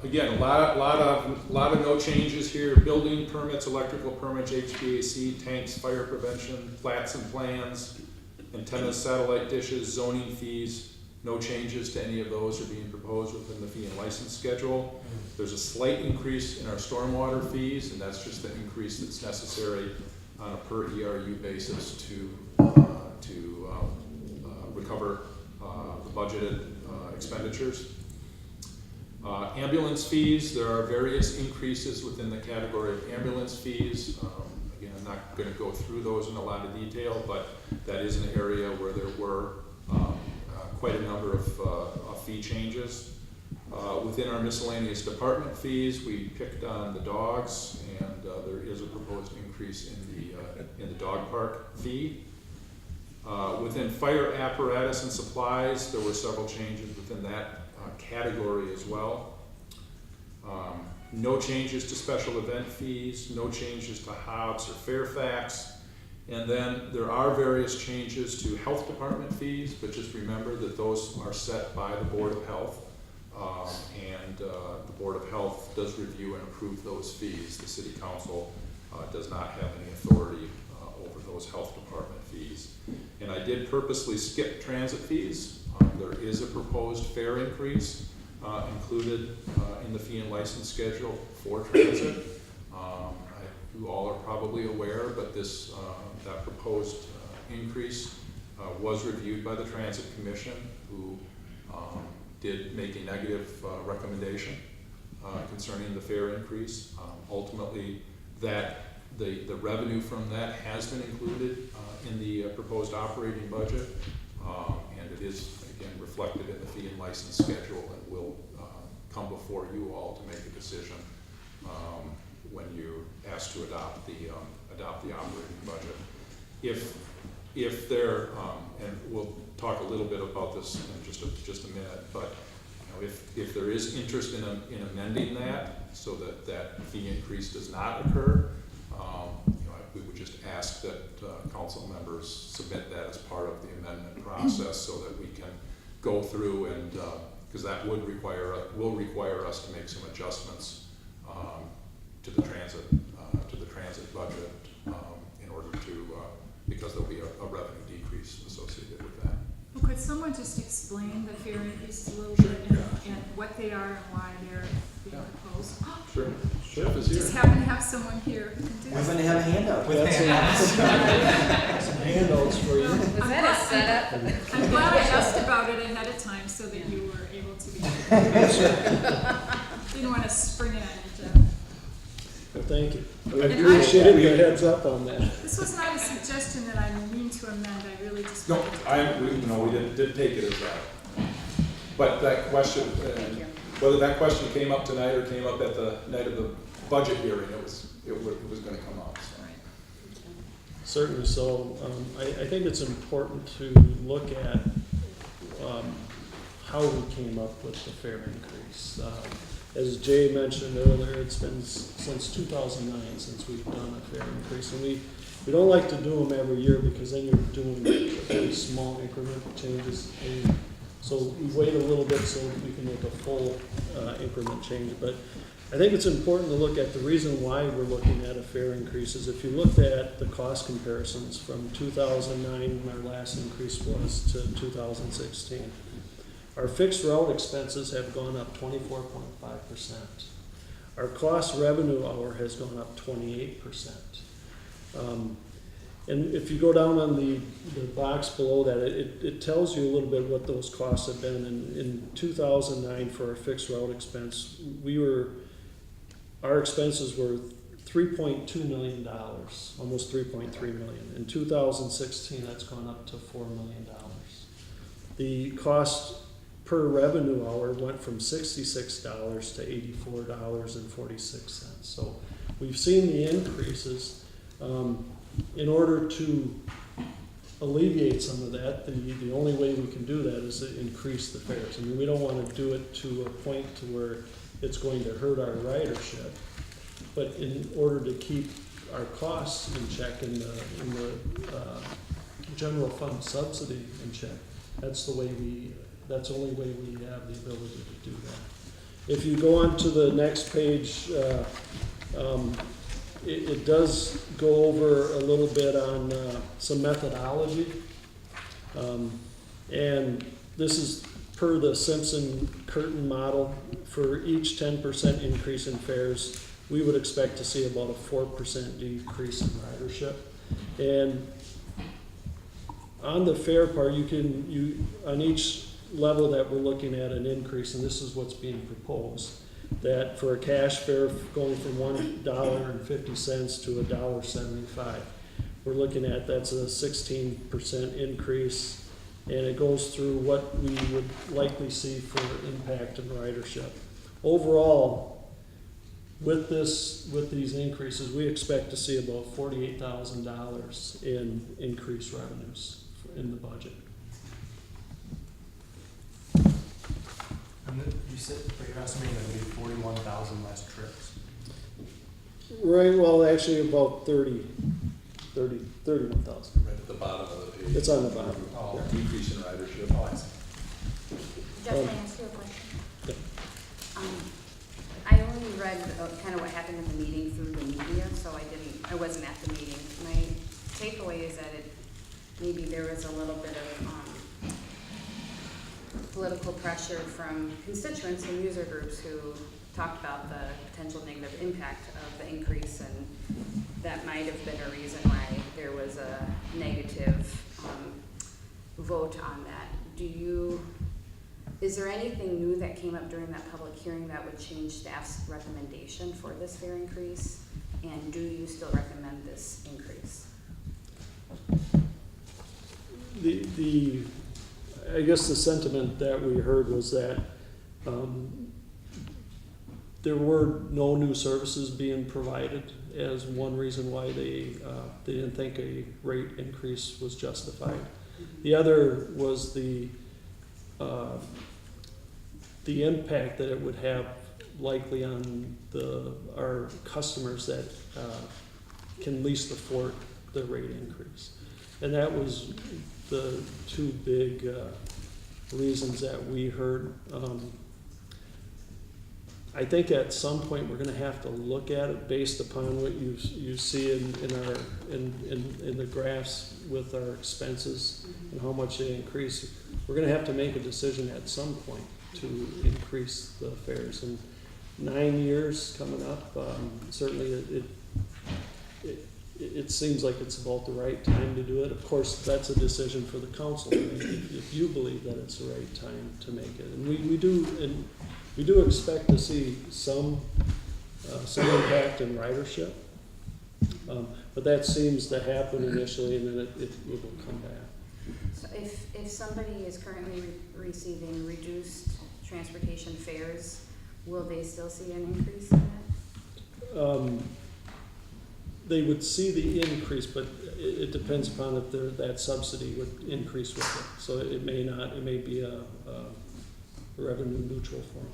Again, a lot of no changes here. Building permits, electrical permits, HVAC, tanks, fire prevention, plats and plans, antennas, satellite dishes, zoning fees. No changes to any of those are being proposed within the fee and license schedule. There's a slight increase in our stormwater fees, and that's just the increase that's necessary on a per ERU basis to recover the budgeted expenditures. Ambulance fees, there are various increases within the category of ambulance fees. Again, I'm not going to go through those in a lot of detail, but that is an area where there were quite a number of fee changes. Within our miscellaneous department fees, we picked on the dogs, and there is a proposed increase in the dog park fee. Within fire apparatus and supplies, there were several changes within that category as well. No changes to special event fees, no changes to Hobbs or Fairfax. And then there are various changes to health department fees, but just remember that those are set by the Board of Health. And the Board of Health does review and approve those fees. The City Council does not have any authority over those health department fees. And I did purposely skip transit fees. There is a proposed fare increase included in the fee and license schedule for transit. You all are probably aware, but that proposed increase was reviewed by the Transit Commission, who did make a negative recommendation concerning the fare increase. Ultimately, the revenue from that has been included in the proposed operating budget, and it is again reflected in the fee and license schedule, and will come before you all to make a decision when you're asked to adopt the operating budget. If there, and we'll talk a little bit about this in just a minute, but if there is interest in amending that so that fee increase does not occur, we would just ask that council members submit that as part of the amendment process so that we can go through and because that will require us to make some adjustments to the transit budget in order to because there'll be a revenue decrease associated with that. Well, could someone just explain the fare increases a little bit and what they are and why they're being proposed? Sure. Jeff is here. Just happen to have someone here who can do We're this. going to have a handout. Some handouts for you. Was that a setup? I'm glad I asked about it ahead of time so that you were able to be. Didn't want to spring it on you, Jeff. Well, thank you. I And appreciate the heads up on that. This was not a suggestion that I mean to amend, I really just. No, wanted to- we didn't take it as that. But that question, Thank you. whether that question came up tonight or came up at the night of the budget hearing, it was going to come up. So. Certainly so. I think it's important to look at how we came up with the fare increase. As Jay mentioned earlier, it's been since 2009 since we've done a fare increase, and we don't like to do them every year because then you're doing very small incremental changes. And so we wait a little bit so we can make a full increment change. But I think it's important to look at the reason why we're looking at a fare increase is if you looked at the cost comparisons from 2009, when our last increase was, to 2016. Our fixed route expenses have gone up 24.5%. Our cost revenue hour has gone up 28%. And if you go down on the box below that, it tells you a little bit what those costs have been. In 2009, for our fixed route expense, our expenses were $3.2 million, almost $3.3 million. In 2016, that's gone up to $4 million. The cost per revenue hour went from $66 to $84.46. So we've seen the increases. In order to alleviate some of that, the only way we can do that is to increase the fares. I mean, we don't want to do it to a point to where it's going to hurt our ridership, but in order to keep our costs in check in the general fund subsidy in check, that's the only way we have the ability to do that. If you go on to the next page, it does go over a little bit on some methodology. And this is per the Simpson-Curtin model. For each 10% increase in fares, we would expect to see about a 4% decrease in ridership. And on the fare part, on each level that we're looking at an increase, and this is what's being proposed, that for a cash fare going from $1.50 to $1.75, we're looking at that's a 16% increase, and it goes through what we would likely see for impact in ridership. Overall, with these increases, we expect to see about $48,000 in increased revenues in the budget. And you said, but you're estimating that maybe 41,000 less trips. Right, well, actually about 31,000. Right at the bottom of the page. It's on the bottom. Oh, Yeah. Decrease in ridership. Oh, I see. Jeff, can I ask you a question? Yeah. I only read kind of what happened in the meeting through the media, so I wasn't at the meeting. My takeaway is that maybe there was a little bit of political pressure from constituents and user groups who talked about the potential negative impact of the increase, and that might have been a reason why there was a negative vote on that. Is there anything new that came up during that public hearing that would change staff's recommendation for this fare increase? And do you still recommend this increase? I guess the sentiment that we heard was that there were no new services being provided as one reason why they didn't think a rate increase was justified. The other was the impact that it would have likely on our customers that can least afford the rate increase. And that was the two big reasons that we heard. I think at some point we're going to have to look at it based upon what you see in the graphs with our expenses and how much they increase. We're going to have to make a decision at some point to increase the fares. And 9 years coming up, certainly it seems like it's about the right time to do it. Of course, that's a decision for the council to make if you believe that it's the right time to make it. And we do expect to see some impact in ridership, but that seems to happen initially, and then it will come back. So if somebody is currently receiving reduced transportation fares, will they still see an increase in that? They would see the increase, but it depends upon if that subsidy would increase with it. So it may not, it may be a revenue neutral for them.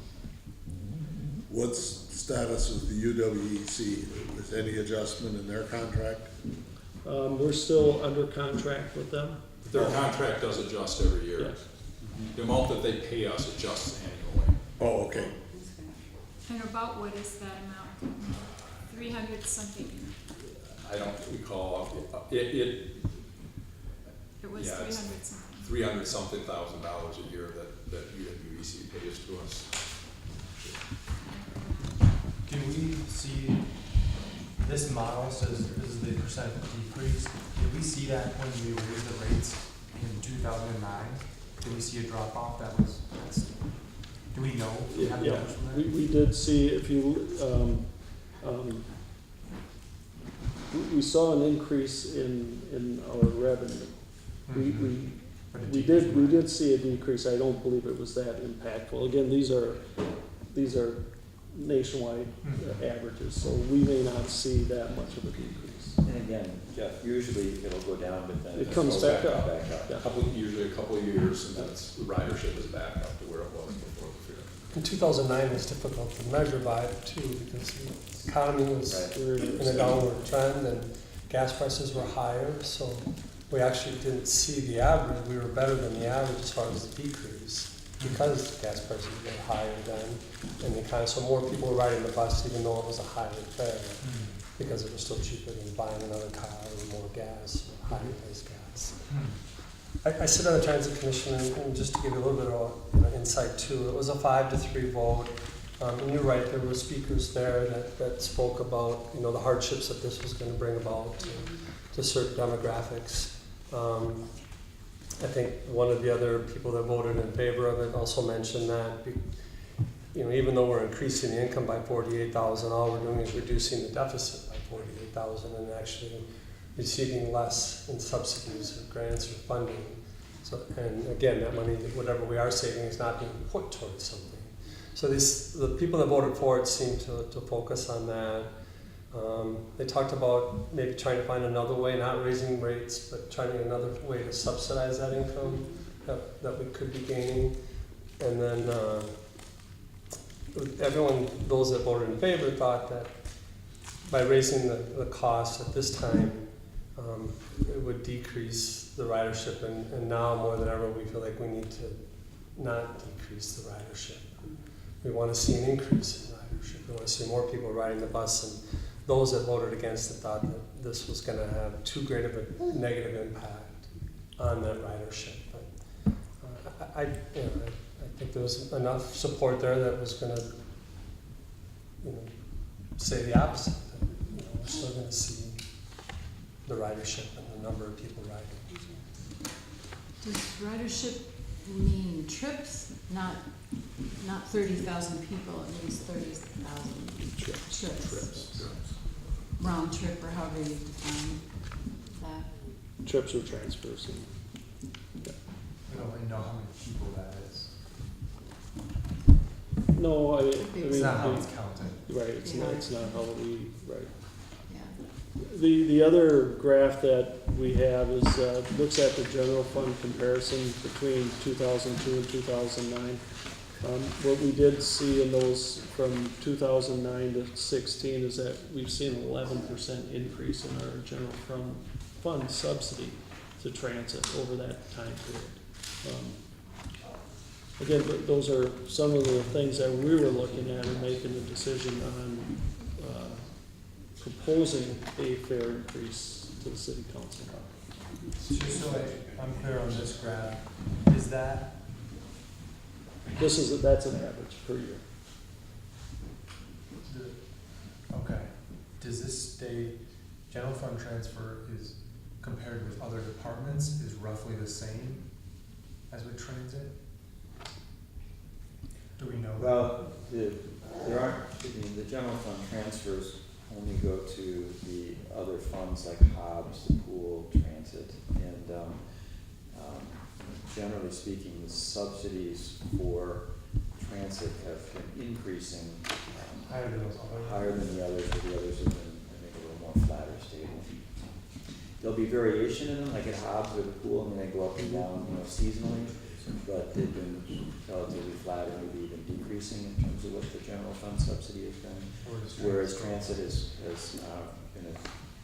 What's the status of the UWEC? Is any adjustment in their contract? We're still under contract with them. Their contract does adjust every year. Yes. The amount that they pay us adjusts annually. Oh, okay. And about what is that amount? 300 something? I don't recall, it, It was Yeah, 300 it's something. $300-something thousand a year that UWEC pays to us. Do we see, this model says this is the percent decrease, did we see that when we raised the rates in 2009? Did we see a drop off do we know? Do we have Yeah, numbers from that? we did see, if you, we saw an increase in our revenue. Mhm. But it We decreased. did see a decrease. I don't believe it was that impactful. Again, these are nationwide averages, so we may not see that much of a decrease. And again, Jeff, usually it'll go down, but then. It comes goes back up. Yeah. Usually a couple of years, and then the ridership is back up to where it was before the fair. In 2009 was difficult to measure by too, because the economy was Right. in a downward trend and gas prices were higher, so we actually didn't see the average. We were better than the average as far as the decrease, because gas prices were higher then, and the kind of, so more people were riding the bus even though it was a higher fare, because it was still cheaper than buying another car or more gas, or higher priced gas. I sit on the Transit Commission, and just to give you a little bit of insight too, it was a 5-3 vote. And you're right, there were speakers there that spoke about the hardships that this was going to bring about to certain demographics. I think one of the other people that voted in favor of it also mentioned that even though we're increasing the income by $48,000, all we're doing is reducing the deficit by $48,000 and actually receiving less in subsidies or grants or funding. So, and again, that money, whatever we are saving, is not being put towards something. So the people that voted for it seem to focus on that. They talked about maybe trying to find another way, not raising rates, but trying another way to subsidize that income that we could be gaining. And then those that voted in favor thought that by raising the cost at this time, it would decrease the ridership, and now more than ever we feel like we need to not decrease the ridership. We want to see an increase in ridership. We want to see more people riding the bus, and those that voted against it thought that this was going to have too great of a negative impact on that ridership. But I think there was enough support there that was going to say the opposite. That, we're still going to see the ridership and the number of people riding. Does ridership mean trips? Not 30,000 people, it means 30,000 trips. Round trip, or however you define that. Trips or transfers. We don't really know how many people that is. No, I It's mean, not how it's counted. right. It's not how we right. Yeah. The other graph that we have is looks at the general fund comparison between 2002 and 2009. What we did see in those from 2009 to 16 is that we've seen an 11% increase in our general fund subsidy to transit over that time period. Again, those are some of the things that we were looking at and making a decision on proposing a fare increase to the city council. Just so I'm clear on this graph, is that That's an average per year. okay? Does this stay? General fund transfer is compared with other departments is roughly the same as with transit. Do we know? Well, the general fund transfers only go to the other funds like Hobbs, the pool, transit, and generally speaking, the subsidies for transit have been increasing Higher than those others. higher than the others, but the others have been, I think, a little more flat or stable. There'll be variation in them, like at Hobbs or the pool, I mean, they go up and down, seasonally, but they've been relatively flat or maybe even decreasing in terms of what the general fund subsidy has been. Whereas transit has been a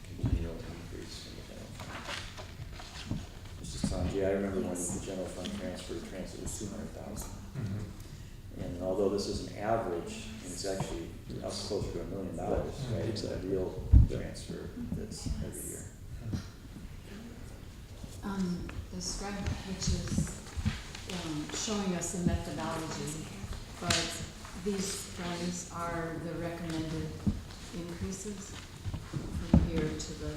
continual increase in the general fund. Mrs. Tanji, I remember when the general fund transferred, transit was 200,000. Mhm. And although this is an average, it's actually up closer to $1 million, right? It's a real transfer that's every year. The spread, which is showing us the methodology, but these ones are the recommended increases from here to the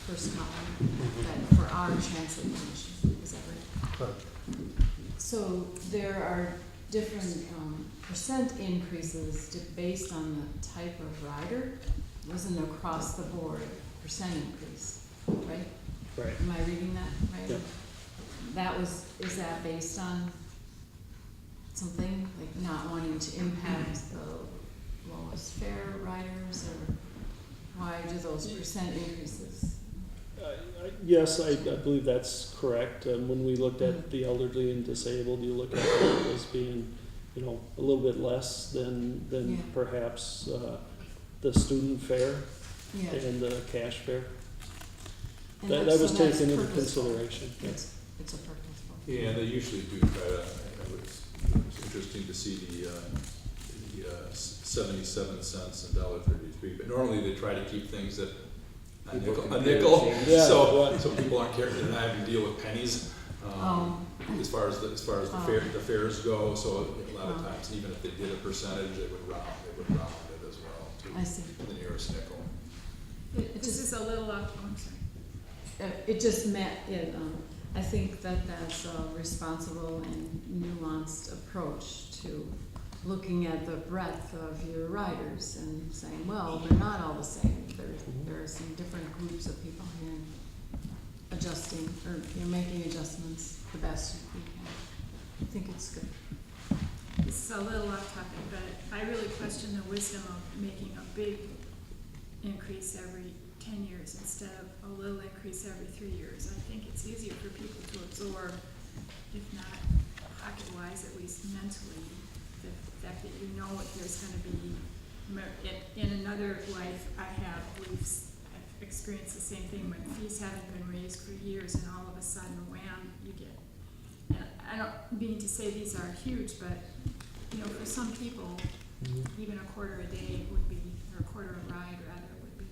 first column, that for our transit commission, is that right? Correct. So there are different percent increases based on the type of rider. It wasn't across the board percent increase, right? Right. Am I reading that right? Yeah. Is that based on something, like not wanting to impact the lowest fare riders, or why do those percent increases? Yes, I believe that's correct. When we looked at the elderly and disabled, you look at it as being, you know, a little bit less than Yeah. perhaps the student fare Yeah. and the cash fare. And That that's- was so that's taken into purposeful. consideration. Yeah. It's a purposeful. Yeah, they usually do try to, it was interesting to see the 77 cents and $1.33, but normally they try to keep things at a nickel, Yeah, so, yeah. so people aren't careful, not having to deal with pennies. As far as the fares go, so a lot of times, even if they did a percentage, they would round it as well I see. to the nearest nickel. This is a little off, oh, I'm sorry. It just meant, I think that that's a responsible and nuanced approach to looking at the breadth of your riders and saying, well, they're not all the same. There are some different groups of people here, and adjusting, or you're making adjustments the best you can. I think it's good. This is a little off topic, but I really question the wisdom of making a big increase every 10 years instead of a little increase every 3 years. I think it's easier for people to absorb, if not pocket-wise, at least mentally, the fact that you know what there's going to be. In another life, I've experienced the same thing when fees haven't been raised for years, and all of a sudden, wham, you get. And I don't mean to say these are huge, but you know, for some people, even a quarter a day would be, or a quarter a ride rather, would be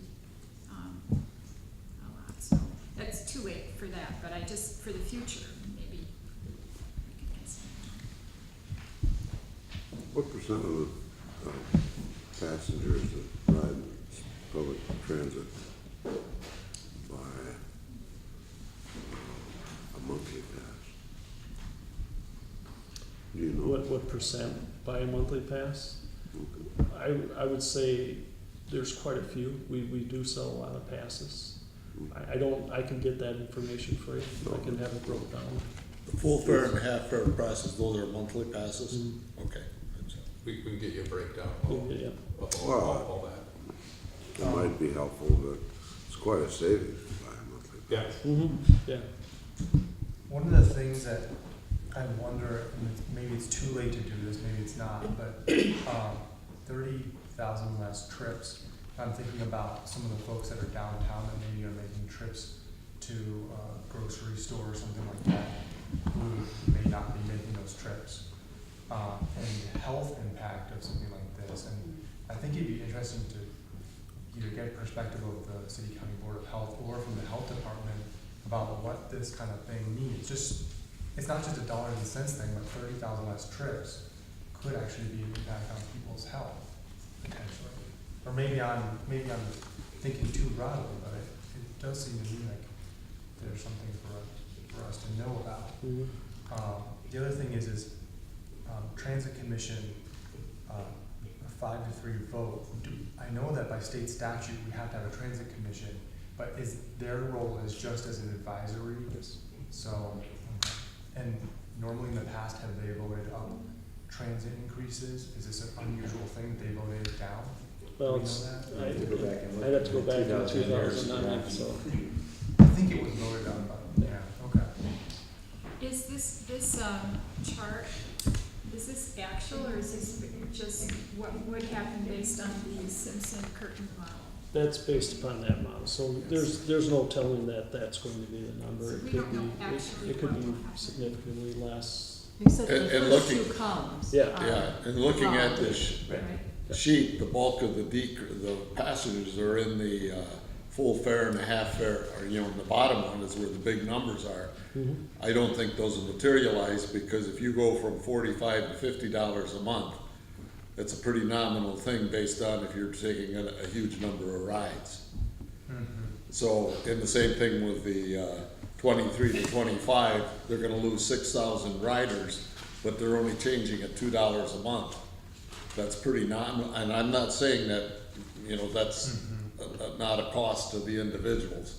a lot. So that's too late for that, but I just, for the future, maybe we could consider. What percent of the passengers that ride public transit buy a monthly pass? Do you know? What percent buy a monthly pass? I would say there's quite a few. We do sell a lot of passes. I can get that information for you. I can have it broke down. The full fare and half fare prices, those are monthly passes? Okay. We can get you a breakdown Yeah. of all that. It might be helpful, but it's quite a savings to buy a monthly pass. Yeah. Yeah. One of the things that I wonder, and maybe it's too late to do this, maybe it's not, but 30,000 less trips. I'm thinking about some of the folks that are downtown that maybe are making trips to a grocery store or something like that, who may not be making those trips. And the health impact of something like this. And I think it'd be interesting to either get perspective of the City County Board of Health or from the health department about what this kind of thing means. It's not just a dollars and cents thing, but 30,000 less trips could actually be an impact on people's health, potentially. Or maybe I'm thinking too broadly, but it does seem to me like there's something for us to know about. The other thing is Transit Commission, a 5-3 vote. I know that by state statute we have to have a Transit Commission, but is their role is just as an advisory? So, and normally in the past, have they voted up transit increases? Is this an unusual thing that they voted it down? Well, Do we know that? I'd have to go back and look. I'd have to go back to 2009, 2009, so. I think it was voted down, but yeah, okay. Is this chart, is this actual or is this just what would happen based on the Simpson-Curtin model? That's based upon that model, so there's no telling that that's going to be the number. So It we could don't know be, actually it could what be will happen. significantly less, Except And- the and first looking- two columns. Yeah. are Yeah, and looking at rounded, this Right. sheet, the bulk of the passengers are in the full fare and the half fare, or, you know, in the bottom one is where the big numbers are. I don't think those will materialize, because if you go from $45 to $50 a month, that's a pretty nominal thing based on if you're taking a huge number of rides. So, and the same thing with the 23 to 25, they're gonna lose 6,000 riders, but they're only changing at $2 a month. That's pretty nominal, and I'm not saying that, you know, that's not a cost to the individuals,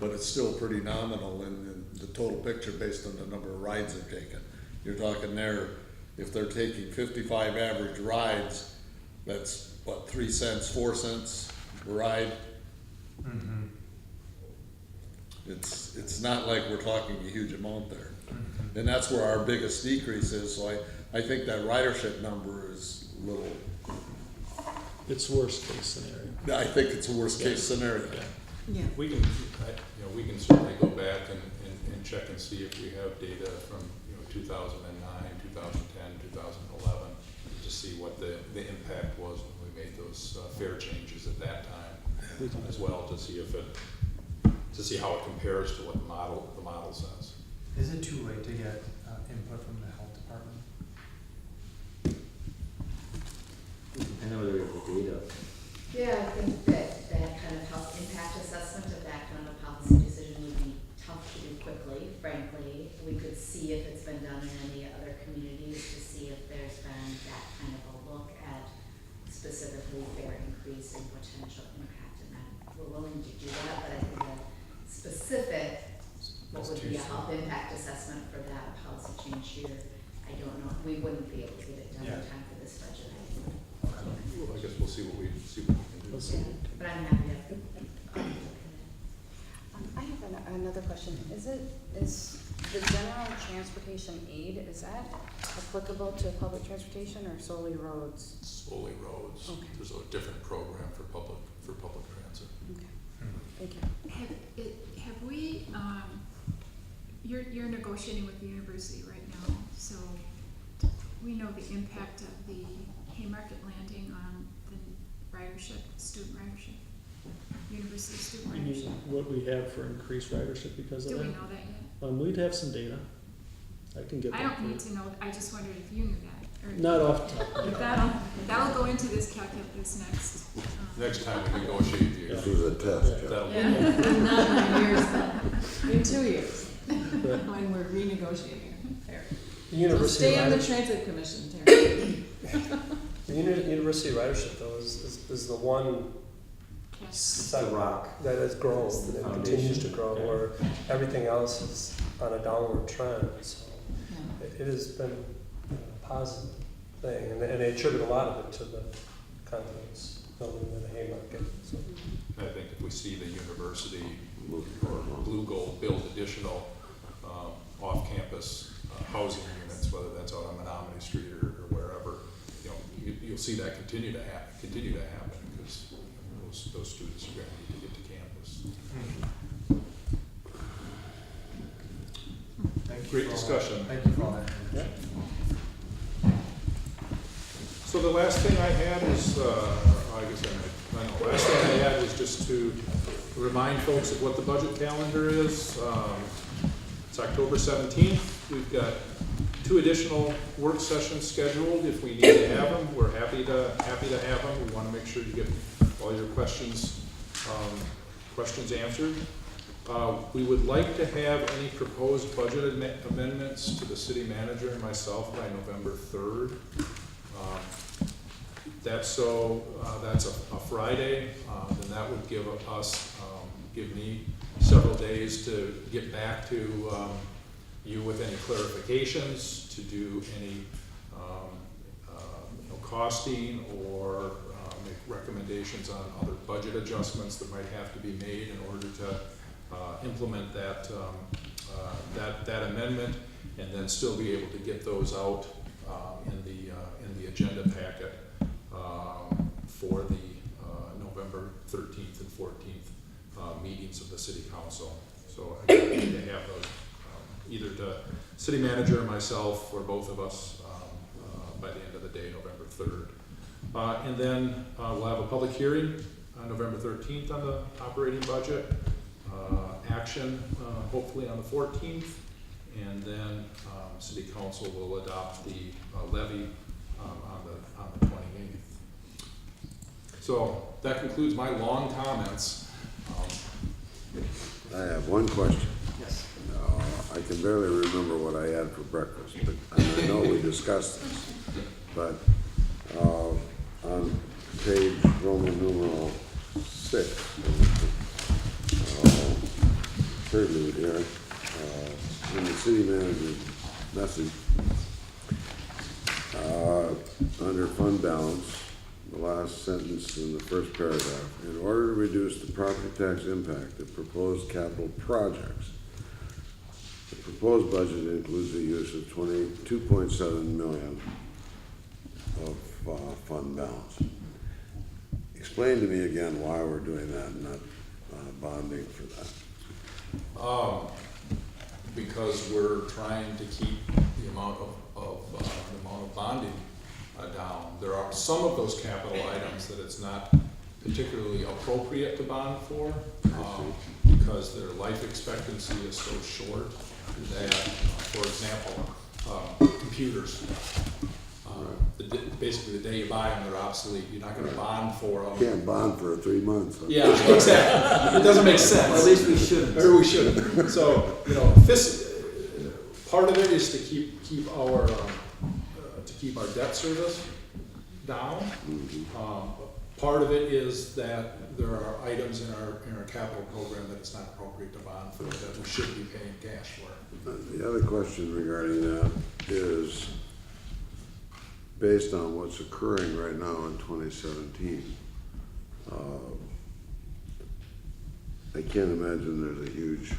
but it's still pretty nominal in the total picture based on the number of rides they're taking. You're talking there, if they're taking 55 average rides, that's what, 3 cents, 4 cents a ride? It's not like we're talking a huge amount there. And that's where our biggest decrease is, so I think that ridership number is a little, It's worst case scenario. I think it's a worst case scenario. Yeah. We can, we can certainly go back and check and see if we have data from, 2009, 2010, 2011, to see what the impact was when we made those fare changes at that time, as well, to see how it compares to what the model says. Is it too late to get input from the health department? I know there was the data. Yeah, I think that kind of health impact assessment of that kind of a policy decision would be tough to do quickly, frankly. We could see if it's been done in any other communities to see if there's been that kind of a look at specifically fare increase and potential impact. And we're willing to do that, but I think a specific, what would be a health impact assessment for that policy change here, I don't know. We wouldn't be able to get it done in time for this budget, I think. Well, I guess we'll see what we can do. Let's see. But I'm happy to look at it. I have another question. Is the general transportation aid, is that applicable to public transportation or solely roads? Solely roads. Okay. There's a different program for public transit. Okay, thank you. Have we, you're negotiating with the university right now, so we know the impact of the Haymarket landing on the ridership, student ridership, university student You mean ridership. what we have for increased ridership because of Do that? we know that yet? We'd have some data. I can get I that don't for need you. to know, I just wondered if you knew that. Or Not off the top. But that'll go into this calculus next. Next time we negotiate the. This was a test, Jeff. That'll be- Yeah, not 9 years, but in 2 years, when we're renegotiating. There. The So university stay on the ridership, transit commission, Terry. the university ridership though is the one sidewalk that has grown and continues to grow, where everything else is on a downward trend, so Yeah. it has been a positive thing, and they attribute a lot of it to the confidence building in the Haymarket, so. I think if we see the university or Blue Gold build additional off-campus housing units, whether that's out on Menominee Street or wherever, you'll see that continue to happen, because those students are going to need to get to campus. Thank you Great for all discussion. that. Thank you for all that. So the last thing I had is, last thing I had was just to remind folks of what the budget calendar is. It's October 17th. We've got 2 additional work sessions scheduled. If we need to have them, we're happy to have them. We want to make sure you get all your questions answered. We would like to have any proposed budget amendments to the city manager and myself by November 3rd. That's a Friday, then that would give me several days to get back to you with any clarifications, to do any costing or make recommendations on other budget adjustments that might have to be made in order to implement that amendment, and then still be able to get those out in the agenda packet for the November 13th and 14th meetings of the city council. So again, we need to have those either to city manager or myself or both of us by the end of the day, November 3rd. And then we'll have a public hearing on November 13th on the operating budget, action hopefully on the 14th, and then city council will adopt the levy on the 28th. So that concludes my long comments. I have one question. Yes. I can barely remember what I had for breakfast, but I know we discussed this. But on page Roman numeral 6, prelude here, in the city manager's message, under fund balance, the last sentence in the first paragraph, in order to reduce the property tax impact of proposed capital projects, the proposed budget includes the use of $22.7 million of fund balance. Explain to me again why we're doing that and not bonding for that. Because we're trying to keep the amount of bonding down. There are some of those capital items that it's not particularly appropriate to bond for, because their life expectancy is so short that, for example, computers. Basically, the day you buy them, they're obsolete. You're not going to bond for them. Can't bond for 3 months. Huh? Yeah, exactly. It doesn't make sense. Well, at least we shouldn't. Or we shouldn't. So, part of it is to keep our debt service down. Part of it is that there are items in our capital program that it's not appropriate to bond for, that we should be paying cash for. The other question regarding that is, based on what's occurring right now in 2017, I can't imagine there's a huge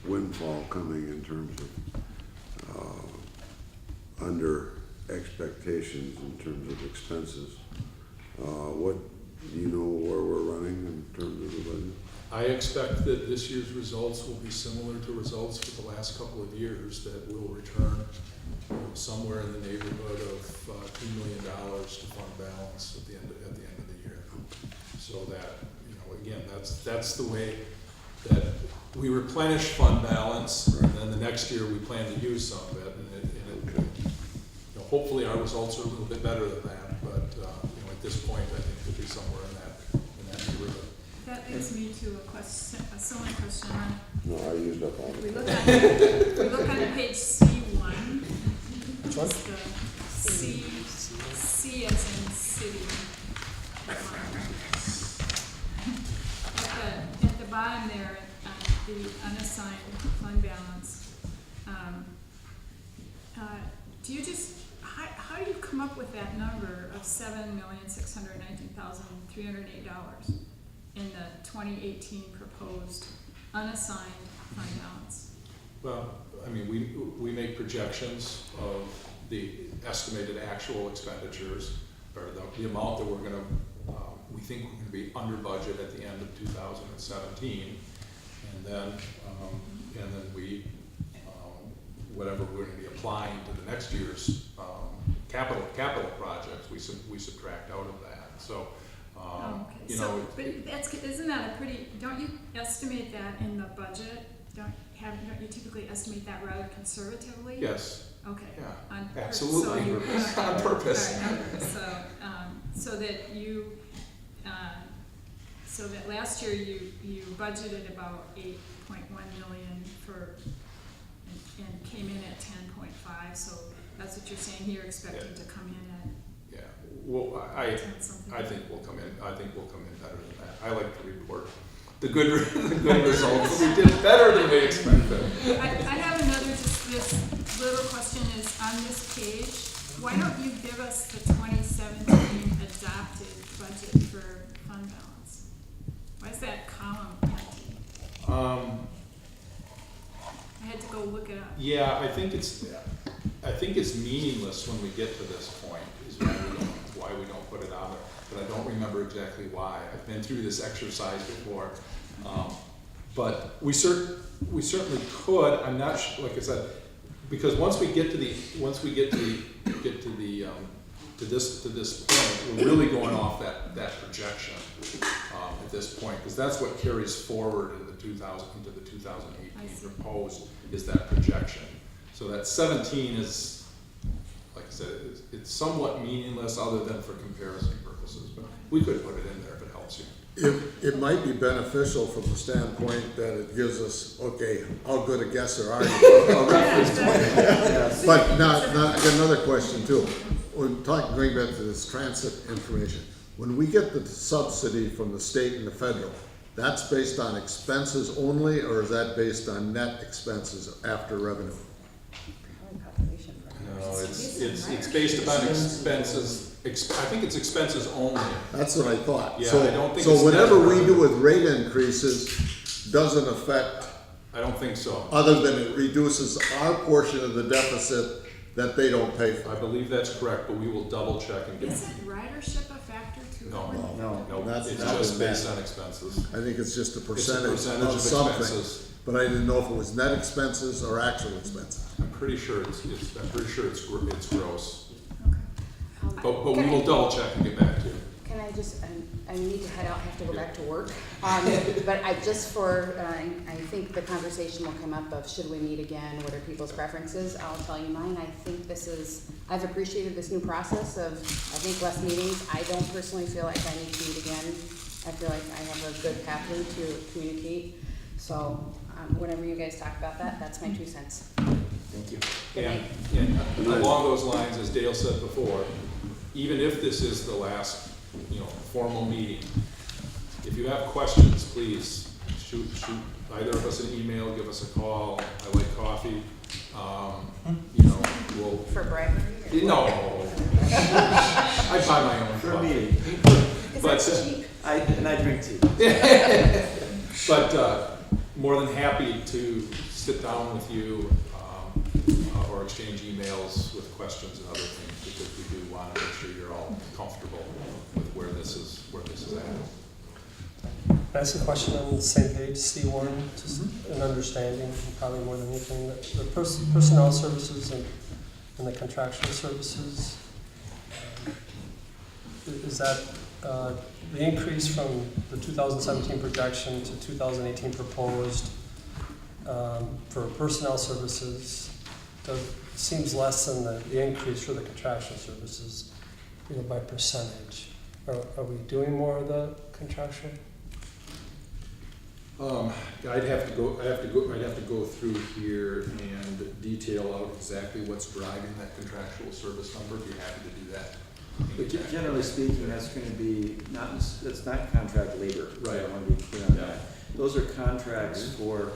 windfall coming in terms of under expectations in terms of expenses. What do you know where we're running in terms of the budget? I expect that this year's results will be similar to results for the last couple of years, that will return somewhere in the neighborhood of $2 million to fund balance at the end of the year. So that, again, that's the way that we replenish fund balance, and then the next year we plan to use some of it, hopefully our results are a little bit better than that, but at this point I think we'll be somewhere in that neighborhood. That leads me to a similar question. No, I used up all If the we time. look on page C1, Which one? the C as in city. At the bottom there, the unassigned fund balance, do you just, how do you come up with that number of $7,619,308 in the 2018 proposed unassigned fund balance? Well, I mean, we make projections of the estimated actual expenditures, or the amount that we think we're gonna be under budget at the end of 2017, and then we, whatever we're gonna be applying to the next year's capital projects, we subtract out of that. So, But isn't that a pretty? Don't you estimate that in the budget? Don't you typically estimate that rather conservatively? yes, Okay. yeah, On absolutely, on purpose. All right, so that last year you budgeted about 8.1 million and came in at 10.5. So that's what you're saying. You're expecting to come in at. Yeah. Well, I 10 something. I think we'll come in. I think we'll come in better than that. I like to report the good results. We did better than we expected. I have another, just this little question is on this page. Why don't you give us the 2017 adopted budget for fund balance? Why is that column empty? I had to go look it up. Yeah, I think it's meaningless when we get to this point, is why we don't put it on there. But I don't remember exactly why. I've been through this exercise before. But we certainly could, I'm not, like I said, because once we get to this point, we're really going off that projection at this point, because that's what carries forward into the 2018 proposed, is that projection. So that 17 is, like I said, it's somewhat meaningless other than for comparison purposes, but we could put it in there if it helps you. It might be beneficial from the standpoint that it gives us, okay, how good a guesser are you? But now, I got another question too. Going back to this transit information. When we get the subsidy from the state and the federal, that's based on expenses only, or is that based on net expenses after revenue? No, it's based upon expenses. I think it's expenses only. That's what I thought. Yeah, so, I don't think so it's whatever net we do with rate increases doesn't affect, I don't think so. other than it reduces our portion of the deficit that they don't pay for. I believe that's correct, but we will double check and get. Isn't ridership a factor too? No, That's it's not just net. based on expenses. I think it's just a It's a percentage, percentage of of something. expenses. But I didn't know if it was net expenses or actual expenses. I'm pretty sure it's gross. Okay. But we Can will I- double check and get back to you. Can I just, I need to head out, I have to go back to work. But I just for, I think the conversation will come up of should we meet again, what are people's preferences? I'll tell you mine, I think I've appreciated this new process of, I think less meetings. I don't personally feel like I need to meet again. I feel like I have a good pathway to communicate. So, whenever you guys talk about that, that's my 2 cents. Thank you. Good night. And along those lines, as Dale said before, even if this is the last, formal meeting, if you have questions, please shoot either of us an email, give us a call. I like coffee. We'll. For bribery? No. I buy my own For a coffee. meeting. But I drink tea. But more than happy to sit down with you or exchange emails with questions and other things, because we do want to make sure you're all comfortable with where this is at. Can I ask a question on the same page, C1, just an understanding, probably more than anything, the personnel services and the contractual services, is that the increase from the 2017 projection to 2018 proposed for personnel services seems less than the increase for the contractual services, by percentage. Are we doing more of the contractual? I'd have to go through here and detail out exactly what's driving that contractual service number. Be happy to do that. But generally speaking, that's going to be that's not contract labor. Right. I want to be clear on that. Those are contracts for,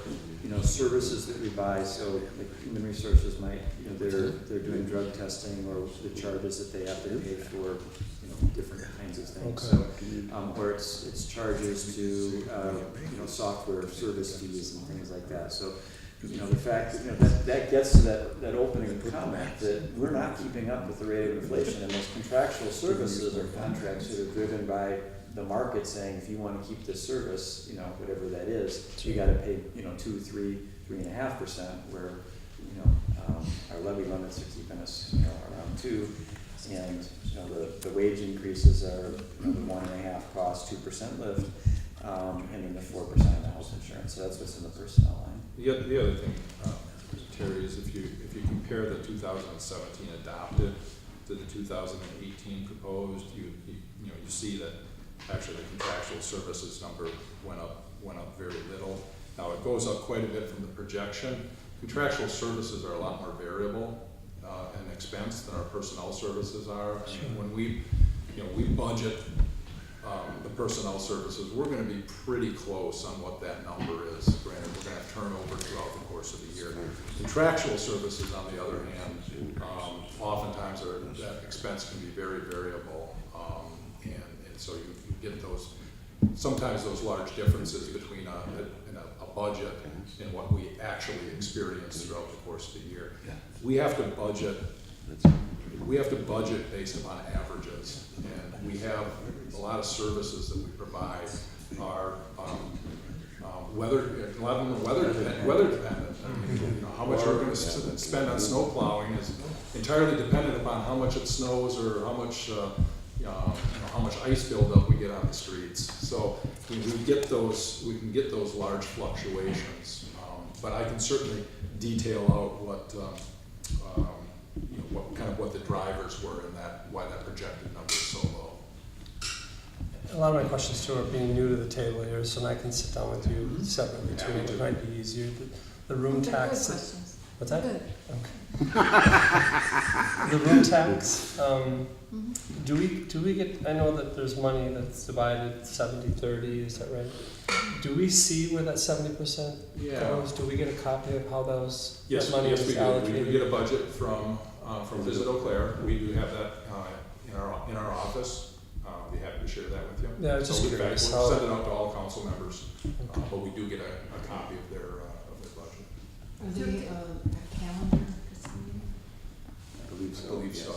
services that we buy. So like human resources might, they're doing drug testing, or the charges that they have to pay for, different kinds of things. Okay. So, or it's charges to, software service fees and things like that. So, the fact that, that gets to that opening comment that we're not keeping up with the rate of inflation, and those contractual services are contracts that are driven by the market saying, if you want to keep this service, whatever that is, you got to pay, 2, 3, 3.5%, where, our levy limits are keeping us, around 2, and, the wage increases are, the 1.5 cost, 2% lift, and then the 4% on the health insurance. So that's what's in the personnel line. The other thing, Terry, is if you compare the 2017 adopted to the 2018 proposed, you see that actually the contractual services number went up very little. Now it goes up quite a bit from the projection. Contractual services are a lot more variable and expense than our personnel services are. I mean, when we budget the personnel services, we're going to be pretty close on what that number is. Granted, we're going to have turnover throughout the course of the year. Contractual services, on the other hand, oftentimes that expense can be very variable, and so you get sometimes those large differences between a budget and what we actually experience throughout the course of the year. We have to budget based upon averages, and we have a lot of services that we provide are weather, a lot of them are weather dependent. I mean, you know, how much we're gonna spend on snow plowing is entirely dependent upon how much it snows or how much, you know, how much ice buildup we get on the streets. So we can get those large fluctuations. But I can certainly detail out what, you know, what the drivers were and why that projected number is so low. A lot of my questions too are being new to the table here, so I can sit down with you separately too. It might be easier. The room They're tax. good questions. What's that? Good. Okay. The room tax. Do we get? I know that there's money that's divided 70-30. Is that right? Do we see where that 70% goes? Do we get a copy of how that money Yes, is we do. allocated? We get a budget from Visit Eau Claire. We do have that in our office. Be happy to share that with you. Yeah, I was just so curious. We'll send it out to all council members, but we do get a copy of their budget. Are they a calendar, Christine? I believe so. I believe yes. so.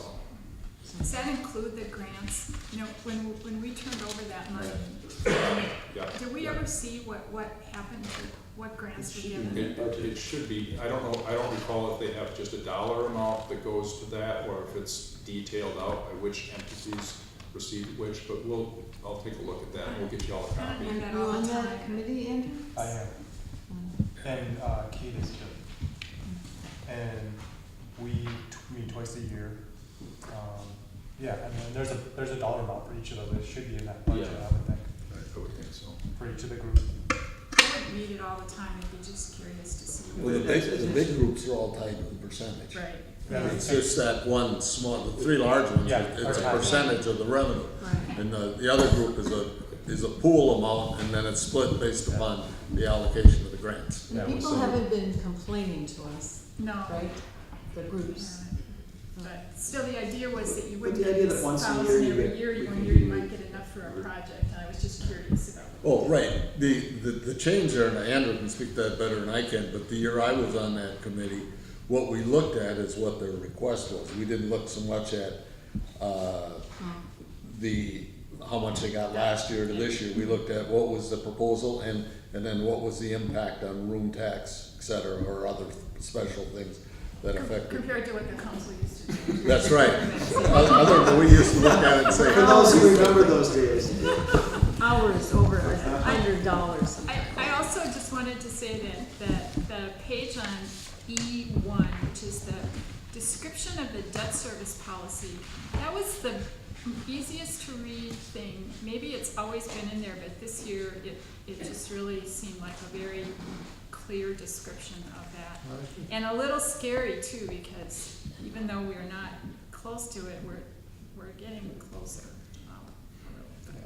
Does that include the grants? You know, when we turned over that money, Yeah. did we ever see what happened to what grants were given? It should be. I don't know. I don't recall if they have just a dollar amount that goes to that, or if it's detailed out by which entities received which. But I'll take a look at that and we'll get you all a I copy. don't do that You all on the that time. committee, Andrew? I am. And Kate is too. And we meet twice a year. Yeah, and then there's a dollar amount for each of those. It should be in that budget, Yeah. I would think, I would think so. for each of the groups. I would read it all the time. I'd be just curious to see. Well, the big groups are all tied to the percentage. Right. Yeah, It's just that one small, the three large ones, Yeah, it's a our tax. percentage of the revenue. Right. And the other group is a pool amount, and then it's split based upon the allocation of the grants. Yeah, And people so- haven't been complaining to us, No. right? The groups. But still, the idea was that you But wouldn't the get idea this that once a year thousand you every get- year. One year you might get enough for a project, and I was just curious about. Oh, right, the change there, and Andrew can speak to that better than I can, but the year I was on that committee, what we looked at is what their request was. We didn't look so much at, how much they got last year to this year. We looked at what was the proposal and then what was the impact on room tax, et cetera, or other special things that affected. Compared to what the council used to do. That's right. Other, we used to look at it and say. For those who remember those days. Hours over $100. I also just wanted to say that the page on E1, which is the description of the debt service policy, that was the easiest to read thing. Maybe it's always been in there, but this year it just really seemed like a very clear description of that. And a little scary too, because even though we're not close to it, we're getting closer.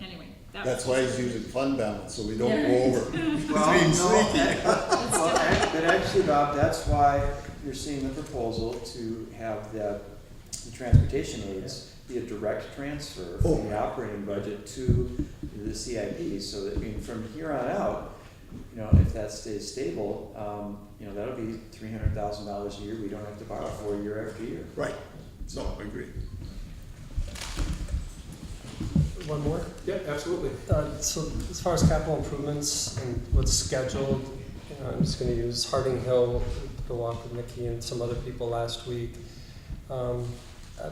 Anyway. That's why he's using fund balance, so we don't go over. Well, Being no, sneaky. but actually, Bob, that's why you're seeing the proposal to have the transportation aids be a direct transfer from the operating budget to the CIP, so that, I mean, from here on out, you know, if that stays stable, you know, that'll be $300,000 a year we don't have to borrow for year after year. Right, so I agree. One more. Yeah, absolutely. So as far as capital improvements and what's scheduled, you know, I'm just going to use Harding Hill, the walk with Nikki and some other people last week. I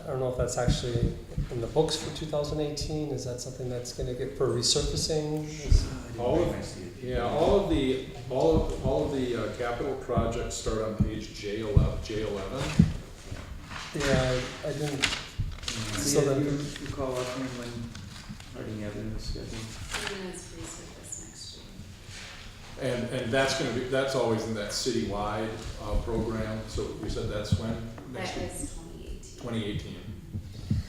don't know if that's actually in the books for 2018. Is that something that's going to get for resurfacing? All of the capital projects start on page J11. Yeah, I didn't. So So then, you call up when Harding Avenue is scheduled? And it's resurfaced next year. And that's always in that citywide program. So we said that's when next That year? is 2018. 2018.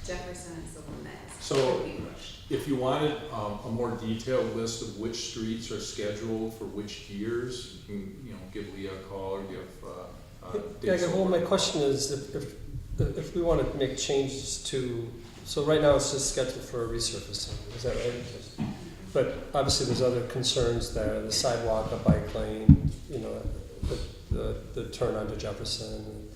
Jefferson is the one that is So, going to be pushed. If you wanted a more detailed list of which streets are scheduled for which years, you can, give Leah a call or give yeah, Dave well, my Silver. question is if we want to make changes to, so right now it's just scheduled for resurfacing, is that right? But obviously there's other concerns there, the sidewalk, the bike lane, the turn onto Jefferson.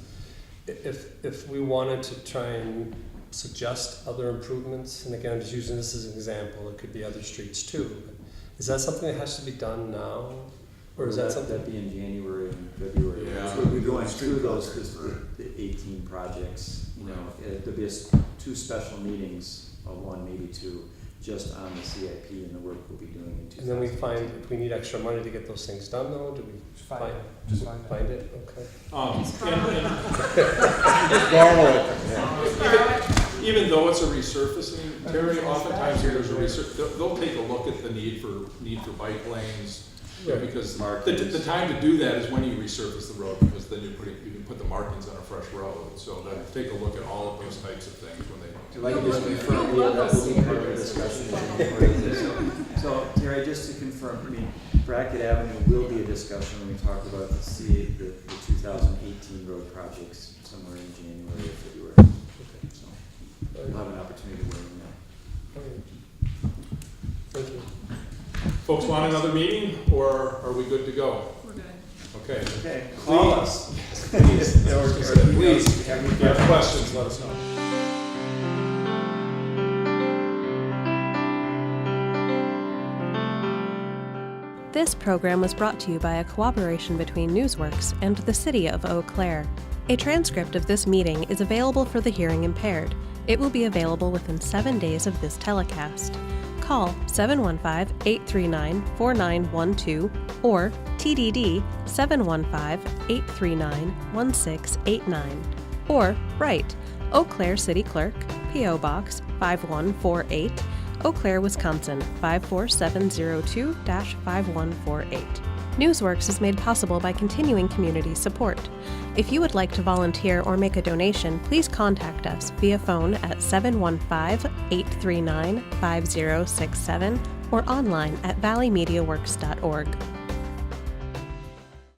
If we wanted to try and suggest other improvements, and again, I'm just using this as an example, it could be other streets too, but is that something that has to be done now? Or is that something? That'd be in January and February. Yeah. We'll be going through those, the 18 projects, you know, there'll be 2 special meetings, or 1, maybe 2, just on the CIP and the work we'll be doing in 2018. And then we find, if we need extra money to get those things done though, do we Just find it. Okay. Even though it's a resurfacing, Terry, oftentimes there's they'll take a look at the need for bike lanes. Right. Because the time to do that is when you resurface the road, because then you can put the markings on a fresh road. So then take a look at all of those types of things when they. If I can just confirm, yeah, that will be part of the discussion. So Terry, just to confirm, I mean, Brackett Avenue will be a discussion when we talk about the 2018 road projects somewhere in January or February. So we'll have an opportunity to weigh in that. Okay. Thank you. Folks want another meeting, or are we good to go? We're good. Okay. Okay, call us. Please, if you have questions, let us know. This program was brought to you by a cooperation between Newsworks and the City of Eau Claire. A transcript of this meeting is available for the hearing impaired. It will be available within 7 days of this telecast. Call 715-839-4912 or TDD 715-839-1689. Or write Eau Claire City Clerk, P.O. Box 5148, Eau Claire, Wisconsin 54702-5148. Newsworks is made possible by continuing community support. If you would like to volunteer or make a donation, please contact us via phone at 715-839-5067 or online at valleymediaworks.org.